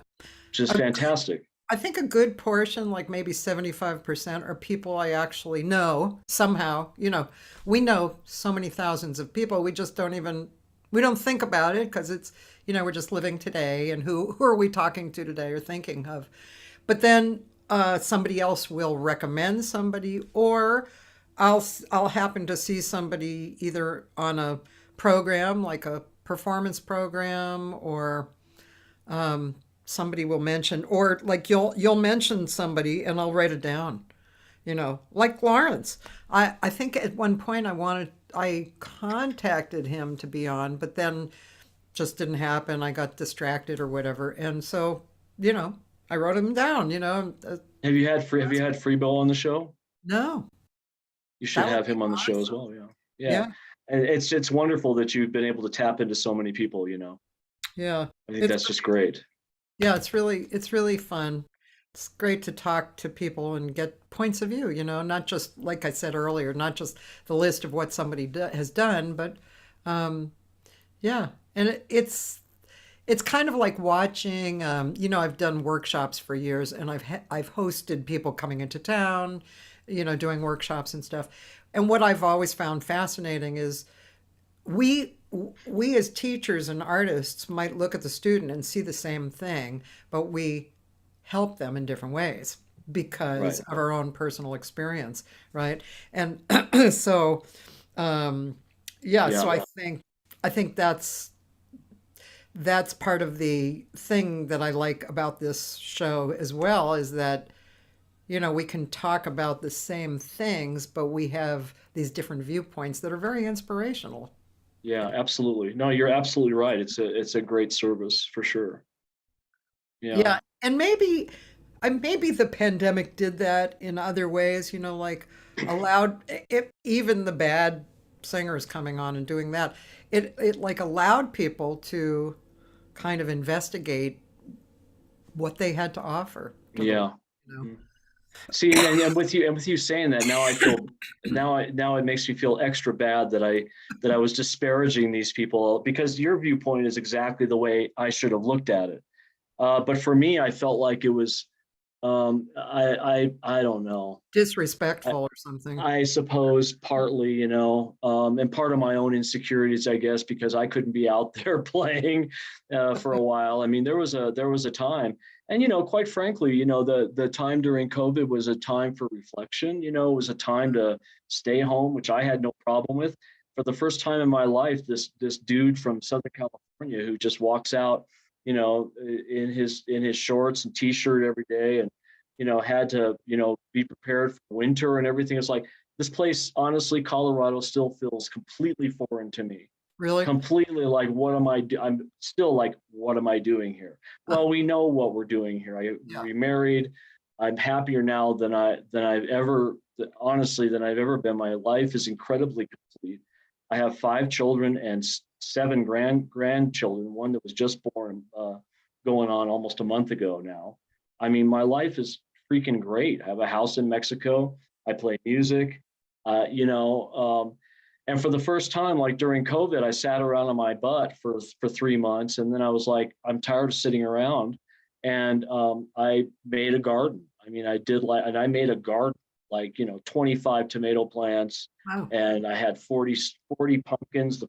which is I, fantastic. I think a good portion, like maybe 75%, are people I actually know somehow. You know, we know so many thousands of people. We just don't even we don't think about it because it's we're just living today, and who are we talking to today or thinking of? But then somebody else will recommend somebody, or I'll happen to see somebody either on a program like a performance program, or somebody will mention, or like you'll mention somebody and I'll write it down. Like Lawrence. I think at one point I contacted him to be on, but then just didn't happen. I got distracted or whatever. And so, I wrote him down, Have you had Freebo on the show? no, You should that would have be him on the show as awesome. well. Yeah. Yeah. Yeah. And it's wonderful that you've been able to tap into so many people, Yeah. I think It's that's just great. Yeah, it's really fun. It's great to talk to people and get points of view, not just like I said earlier, not just the list of what somebody has done, but um, yeah, and it's kind of like watching. I've done workshops for years, and I've hosted people coming into town, doing workshops and stuff. And what I've always found fascinating is we we as teachers and artists might look at the student and see the same thing, but we help them in different ways because Right. of our own personal experience, right? And so yeah, Yeah. so I think that's part of the thing that I like about this show as well, is that we can talk about the same things, but we have these different viewpoints that are very inspirational. Yeah, absolutely. No, you're absolutely right. It's a great service for sure. Yeah. Yeah, and maybe the pandemic did that in other ways, like allowed even the bad singers coming on and doing that. It like allowed people to kind of investigate what they had to offer to the world, Yeah. you know. Mhm. See, and with you saying that, now it makes me feel extra bad that I was disparaging these people, because your viewpoint is exactly the way I should have looked at it. But for me, I felt like it was, I don't know. I, Disrespectful or something. I suppose partly, and part of my own insecurities, I guess, because I couldn't be out there playing for a while. I mean, there was a time, and quite frankly, the time during COVID was a time for reflection. It was a time to stay home, which I had no problem with. For the first time in my life, this dude from Southern California who just walks out, in his shorts and t-shirt every day, and had to be prepared for winter and everything. It's like, this place, honestly, Colorado still feels completely foreign to me. Really? Completely, like, I'm still like, what am I doing here? Well, we know what we're doing here. I Yeah. remarried. I'm happier now than I've ever been. My life is incredibly complete. I have 5 children and 7 grandchildren, one that was just born, going on almost a month ago now. I mean, my life is freaking great. I have a house in Mexico. I play music, you know, and for the first time, like during COVID, I sat around on my butt for 3 months, and then I was like, I'm tired of sitting around, and I made a garden. I mean, and I made a garden, like 25 tomato plants, Wow. and I had 40 pumpkins the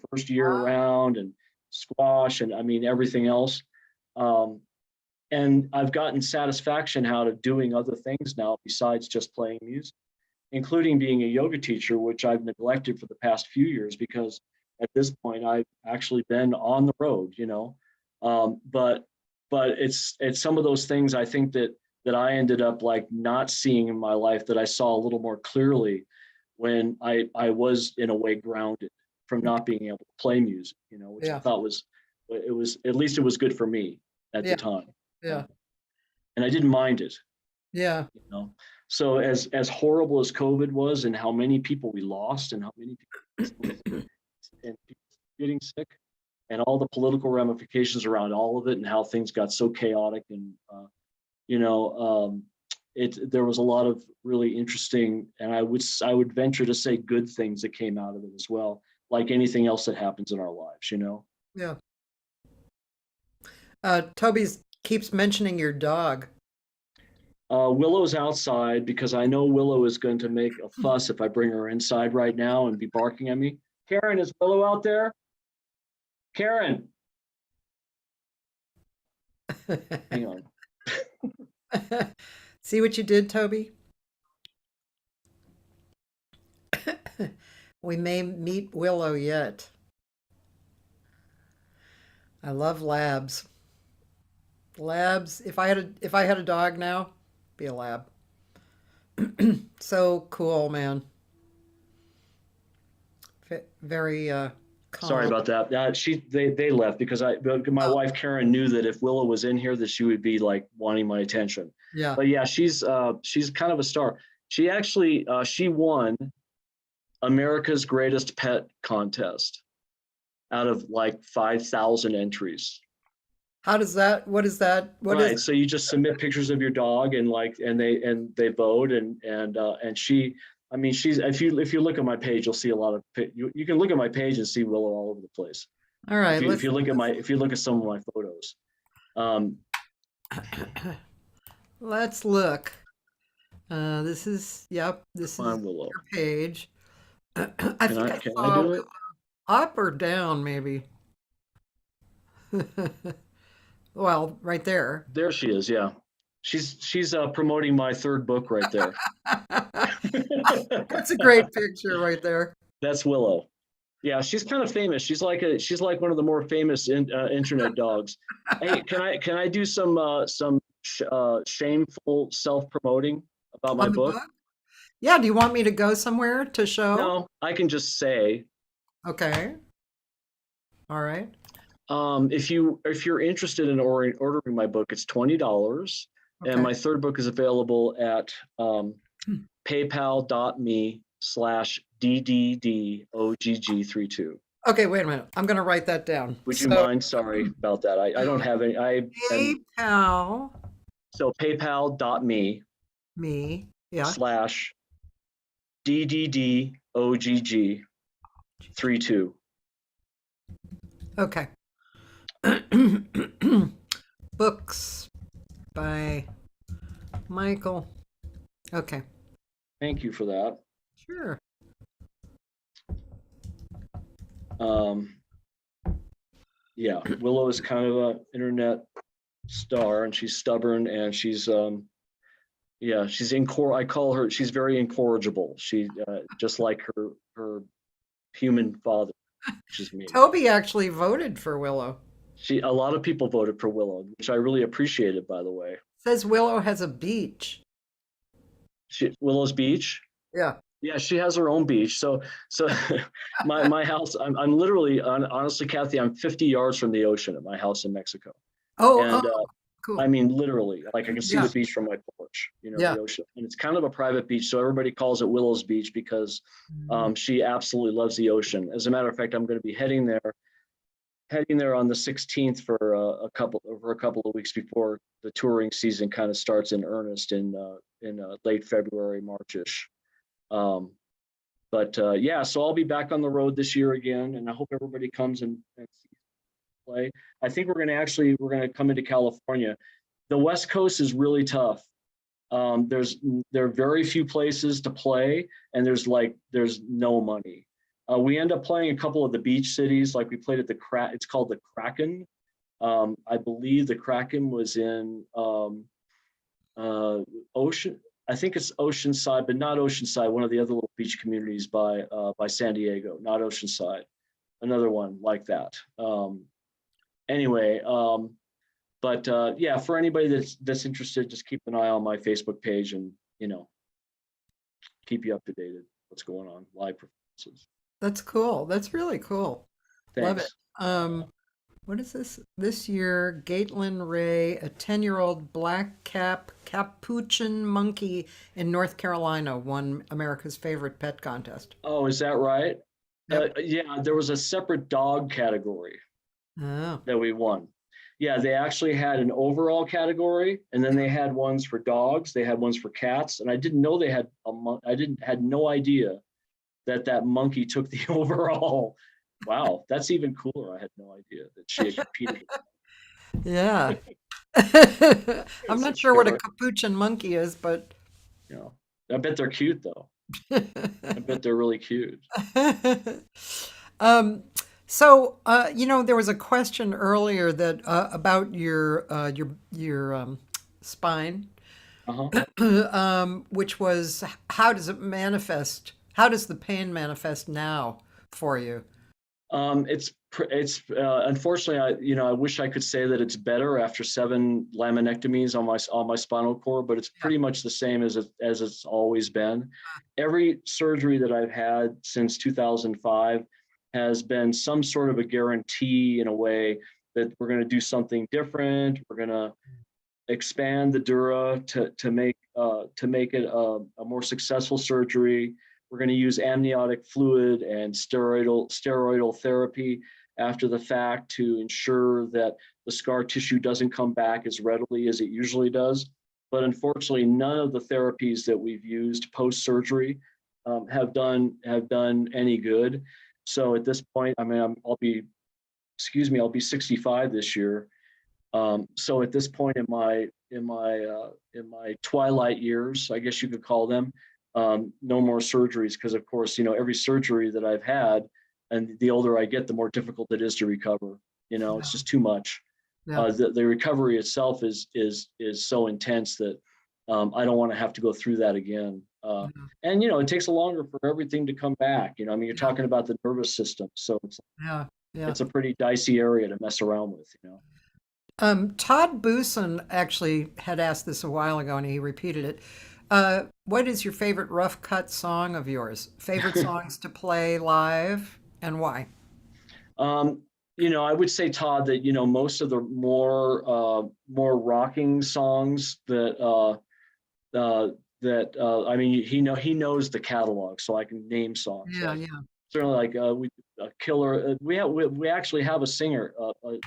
first year Wow. around, and squash, and I mean everything else. Um, and I've gotten satisfaction out of doing other things now besides just playing music, including being a yoga teacher, which I've neglected for the past few years because at this point I've actually been on the road, but it's some of those things I think that I ended up like not seeing in my life that I saw a little more clearly when I was in a way grounded from not being able to play music, which I Yeah. thought was at least it was good for me at the Yeah. time. Yeah. And I didn't mind it, Yeah. you know. So as horrible as COVID was, and how many people we lost, and how many people and people getting sick, and all the political ramifications around all of it, and how things got so chaotic. And you know, there was a lot of really interesting, and I would venture to say good things that came out of it as well, like anything else that happens in our lives, you know. Yeah. Toby's keeps mentioning your dog. Willow's outside because I know Willow is going to make a fuss if I bring her inside right now and be barking at me. Karen, is Willow out there? Karen, hang on. See what you did, Toby? We may meet Willow yet. I love labs. Labs. If I had a dog now, be a lab. So cool, man. Very Sorry calm. about that. They left because my Oh, wife Karen knew that if Willow was in here that she would be like wanting my attention. yeah. But yeah, she's kind of a star. She actually she won America's Greatest Pet contest out of like 5,000 entries. How does that? What is that? What Right. is? So you just submit pictures of your dog and like and they vote and she I mean she's if you look at my page you'll see a lot of you can look at my page and see Willow all over the place. All right. If you look at my if you look at some of my photos. Um, Let's look. This is yep. This is on Willow. your page. I Can think I I can I saw do it? up or down maybe. Well, right there. There she is. Yeah, she's promoting my third book right there. That's a great picture right there. That's Willow. Yeah, she's kind of famous. She's like one of the more famous internet dogs. Hey, can I do some shameful self-promoting about my On the book? book? Yeah, do you want me to go somewhere to show? No, I can just say Okay. All right. if you're interested in ordering my book, it's $20, and Okay. my third book is available at paypal.me/DDDOGG32. Okay, wait a minute. I'm going to write that down. Would you So mind? Sorry about that. I don't have any. PayPal So paypal.me me. Yeah. slash DDDOGG32. Okay. Books by Michael. Okay. Thank you for that. Sure. Yeah, Willow is kind of an internet star, and she's stubborn, and she's yeah, I call her. She's very incorrigible. She just like her human father, which is me. Toby actually voted for Willow. A lot of people voted for Willow, which I really appreciated, by the way. Says Willow has a beach. Willow's Beach. Yeah. Yeah, she has her own beach. So my house. I'm literally honestly, Kathy. I'm 50 yards from the ocean at my house in Mexico, Oh, and cool. I mean literally, like I can see Yeah. the beach from my porch. You know, Yeah. the ocean, and it's kind of a private beach, so everybody calls it Willow's Beach because she absolutely loves the ocean. As a matter of fact, I'm going to be heading there on the 16th for a couple of weeks before the touring season kind of starts in earnest in late February, Marchish. But yeah, so I'll be back on the road this year again, and I hope everybody comes and sees play. I think we're going to come into California. The West Coast is really tough. There are very few places to play, and there's no money. We end up playing a couple of the beach cities, like we played at it's called the Kraken. I believe the Kraken was in Ocean. I think it's Oceanside, but not Oceanside. One of the other little beach communities by San Diego, not Oceanside. Another one like that. Anyway, but yeah, for anybody that's interested, just keep an eye on my Facebook page, and keep you up to date with what's going on, live performances. That's cool. That's really cool. Love it. Thanks. What is this? This year, Gatelyn Ray, a 10-year-old black capuchin monkey in North Carolina, won America's Favorite Pet contest. Oh, is that right? Yep. Yeah, there was a separate dog category. Oh, that we won. Yeah, they actually had an overall category, and then they had ones for dogs. They had ones for cats, and I didn't know they had had no idea that that monkey took the overall. Wow, that's even cooler. I had no idea that she had competed. yeah. I'm It's not sure what a hysterical. capuchin monkey is, but You know, I bet they're cute though. I bet they're really cute. um, so there was a question earlier that about your spine, Uh-huh. which was how does it manifest? How does the pain manifest now for you? It's unfortunately, I wish I could say that it's better after 7 laminectomies on my spinal cord, but it's pretty much the same as it's always been. Every surgery that I've had since 2005 has been some sort of a guarantee in a way that we're going to do something different. We're going to expand the dura to make it a more successful surgery. We're going to use amniotic fluid and steroidal therapy after the fact to ensure that the scar tissue doesn't come back as readily as it usually does. But unfortunately, none of the therapies that we've used post-surgery have done any good. So at this point, I mean, I'll be 65 this year. So at this point in my twilight years, I guess you could call them, no more surgeries, because of course, every surgery that I've had, and the older I get, the more difficult it is to recover. It's just too much. Yeah. The recovery itself is so intense that I don't want to have to go through that again. And it takes longer for everything to come back. I mean, you're talking about the nervous system, so Yeah. Yeah. it's a pretty dicey area to mess around with. Todd Booson actually had asked this a while ago, and he repeated it. What is your favorite rough cut song of yours? Favorite songs to play live, and why? I would say, Todd, that most of the more rocking songs I mean, he knows the catalog, so I can name songs. Yeah, Like, yeah. certainly, like Killer. We actually have a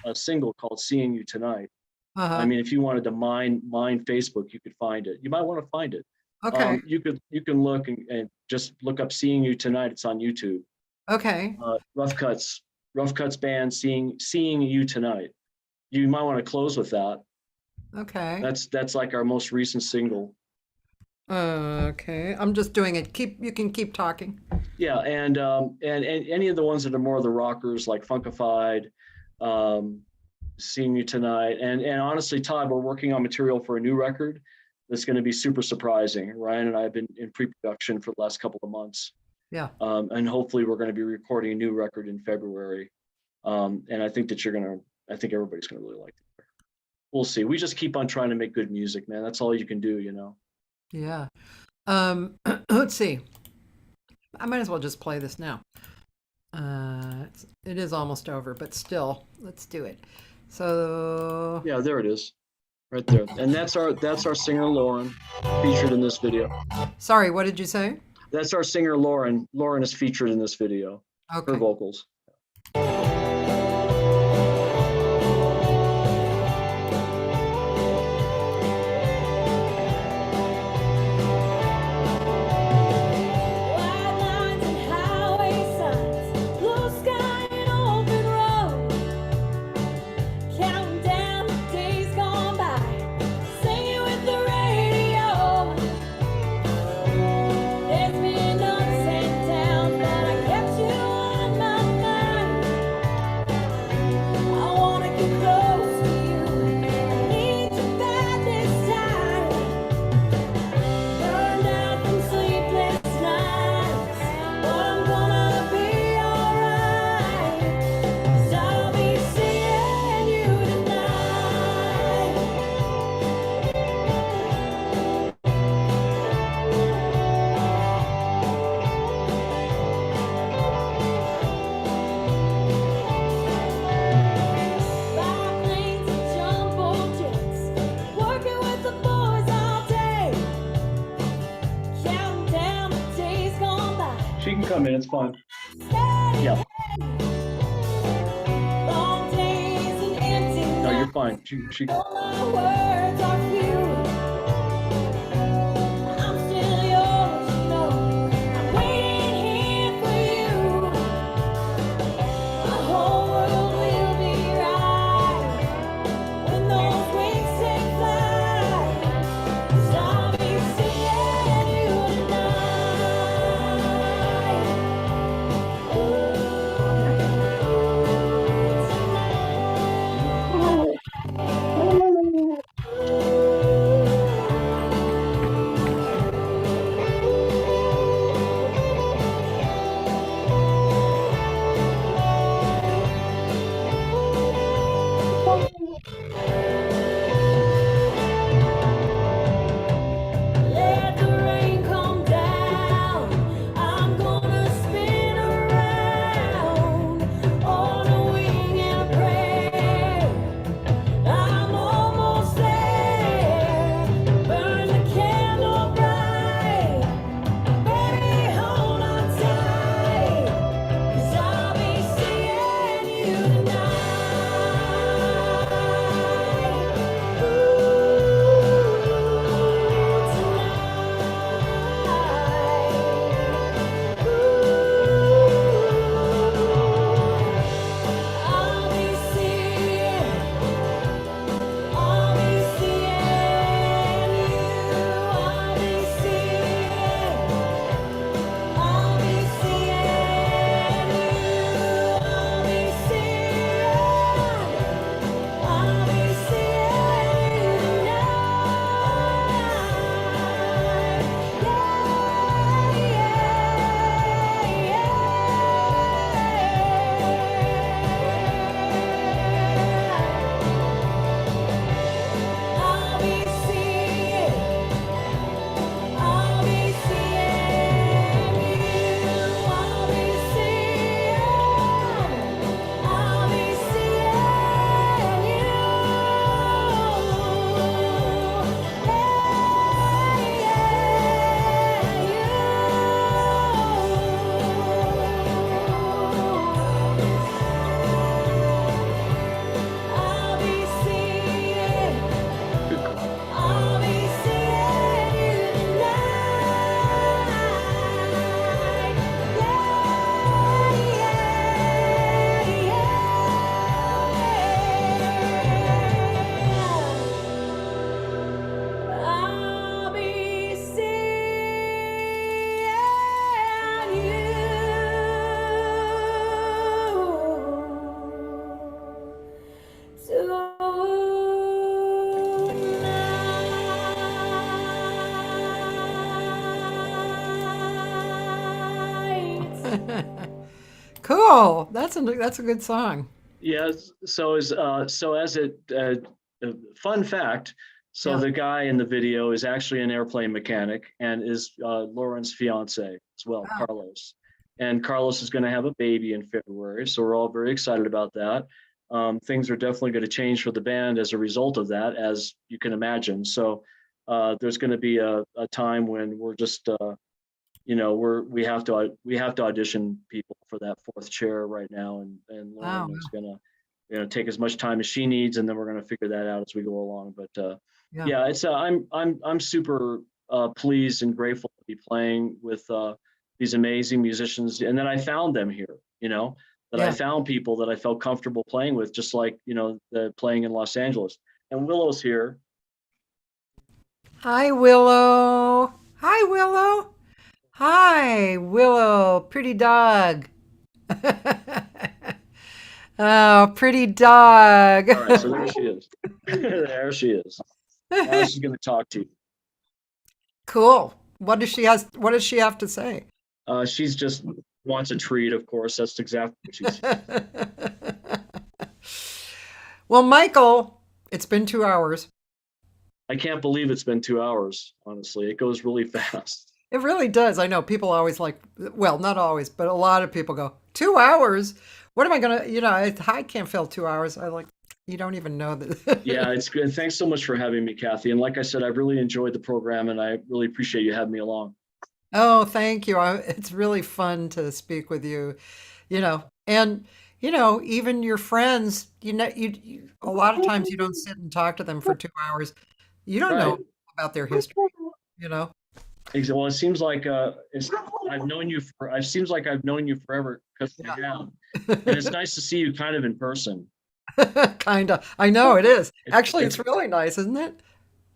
a single called "Seeing You Tonight." I Uh-huh. mean, if you wanted to mine Facebook, you could find it. You might want to find it. Okay. You can look and just look up "Seeing You Tonight." It's on YouTube. Okay. Rough Cuts band "Seeing You Tonight." You might want to close with that. Okay. That's like our most recent single. Okay. I'm just doing it. You can keep talking. Yeah, and any of the ones that are more of the rockers, like Funkified, "Seeing You Tonight," and honestly, Todd, we're working on material for a new record that's going to be super surprising. Ryan and I have been in pre-production for the last couple of months, Yeah. and hopefully we're going to be recording a new record in February. And I think that I think everybody's going to really like it. We'll see. We just keep on trying to make good music, man. That's all you can do. Yeah. Let's see. I might as well just play this now. It is almost over, but still, let's do it. So, Yeah, there it is, right there. And that's our singer Lauren, featured in this video. sorry, what did you say? That's our singer Lauren. Lauren is featured in this video. Her Okay. vocals. White lines and highway signs, blue sky and open road. Counting down the days gone by, singing with the radio. There's been ups and downs, but I kept you on my mind. I wanna get close to you, I need you bad this time. Burned out from sleepless nights, but I'm gonna be alright, 'cause I'll be seeing you tonight. Biplanes and jumbo jets, working with the boys all day. Counting down the days gone by. She can come in. It's fine. Steady Yeah. Long days fine. She All my words are few. I'm still yours, you know. I'm waiting here for you. The whole world will be right when those wings take flight. 'Cause I'll be seeing you tonight. Let the rain come down. I'm gonna spin around on a wing and a prayer. I'm almost there. Burn the candle bright. Baby, hold on tight. 'Cause I'll be seeing you tonight. I'll be seeing you. I'll be seeing. I'll be seeing you. I'll be seeing. I'll be seeing you tonight. I'll be seeing. I'll be seeing you. I'll be seeing. I'll be seeing you. I'll be seeing. good call. I'll be seeing you tonight. I'll be seeing you tonight. Cool. That's a good song. Yes. So as a fun fact, so Yeah. the guy in the video is actually an airplane mechanic and is Lauren's fiance as well, Oh. Carlos. And Carlos is going to have a baby in February, so we're all very excited about that. Things are definitely going to change for the band as a result of that, as you can imagine. So there's going to be a time when we're just we have to audition people for that fourth chair right now, and Wow. Lauren is gonna take as much time as she needs, and then we're gonna figure that out as we go along. But Yeah. yeah, it's I'm super pleased and grateful to be playing with these amazing musicians, and then I found them here. That I Yeah. found people that I felt comfortable playing with, just like the playing in Los Angeles. And Willow's here. Hi, Willow. Hi, Willow. Hi, Willow. Pretty dog. Oh, pretty dog. All right, so there she is. There she is. Now she's gonna talk to you. Cool. What does she have to say? She's just wants a treat, of course. That's exactly what she's. Well, Michael, it's been 2 hours. I can't believe it's been 2 hours. Honestly, it goes really fast. It really does. I know people always well, not always, but a lot of people go, 2 hours? What am I gonna, I can't fill 2 hours. You don't even know that. Yeah, it's good. Thanks so much for having me, Cathy. And like I said, I really enjoyed the program, and I really appreciate you having me along. Oh, thank you. It's really fun to speak with you, and even your friends, a lot of times you don't sit and talk to them for 2 hours. You don't know Right. about their history, you know? Well, it seems like it seems like I've known you forever because I Yeah. have. And it's nice to see you kind of in person. Kind of. I know it is. It, Actually, it's it, really nice, isn't it?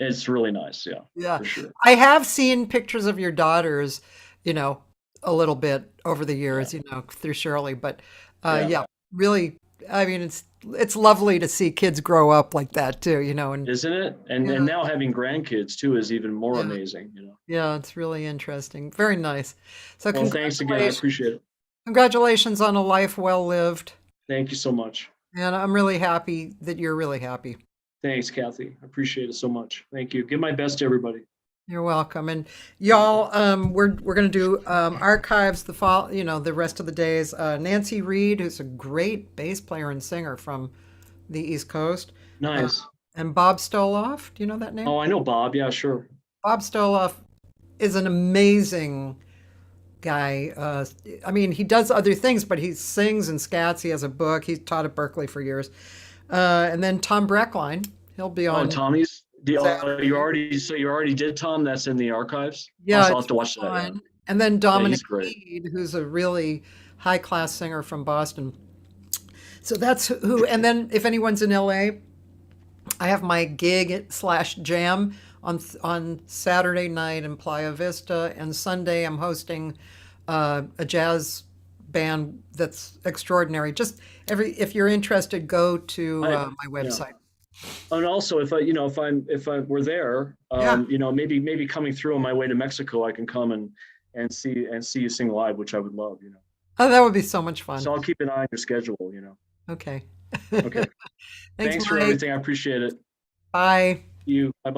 it's really nice. Yeah, Yeah. for sure. I have seen pictures of your daughters, you know, a little bit over the Yeah, years, through Shirley, but yeah. yeah, really, I mean, it's lovely to see kids grow up like that too, and Isn't it? And yeah, now having grandkids too is even more yeah, amazing. yeah, it's really interesting. Very nice. So Well, thanks again. I appreciate it. congratulations on a life well lived. Thank you so much. And I'm really happy that you're really happy. Thanks, Kathy. I appreciate it so much. Thank you. Give my best to everybody. You're welcome. And y'all, we're gonna do archives the rest of the days. Nancy Reed, who's a great bass player and singer from the East Coast, uh, Nice. and Bob Stoloff. Do you know that name? Oh, I know Bob. Yeah, sure. Bob Stoloff is an amazing guy. I mean, he does other things, but he sings and scats. He has a book. He's taught at Berkeley for years. And then Tom Breckline, he'll be Oh, on Tommy's. You Saturday. already did Tom. That's in the archives. Yeah, I'll have it's to watch that. Yeah. fun. And then Yeah, Dominic he's great. Reed, who's a really high class singer from Boston. So that's who. And then if anyone's in LA, I have my gig slash jam on Saturday night in Playa Vista, and Sunday I'm hosting a jazz band that's extraordinary. Just if you're interested, go to I my yeah. website. And also, if I were there, Yeah. maybe coming through on my way to Mexico, I can come and see you sing live, which I would love. Oh, that would be so much fun. So I'll keep an eye on your schedule. Okay. Okay. Thanks, Thanks for Mike. everything. I appreciate it. Bye. You. Bye.